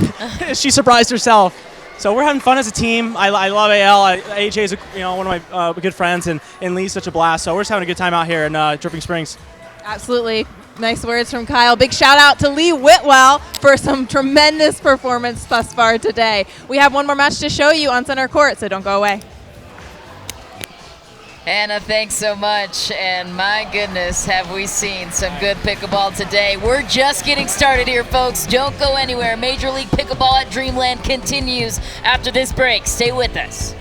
She surprised herself. So we're having fun as a team. I love AL. AJ is one of my good friends, and Leigh's such a blast. So we're just having a good time out here in Dripping Springs. Absolutely. Nice words from Kyle. Big shout out to Leigh Whitwell for some tremendous performance thus far today. We have one more match to show you on center court, so don't go away. Hannah, thanks so much, and my goodness, have we seen some good pickleball today. We're just getting started here, folks. Don't go anywhere. Major League Pickleball at Dreamland continues after this break. Stay with us.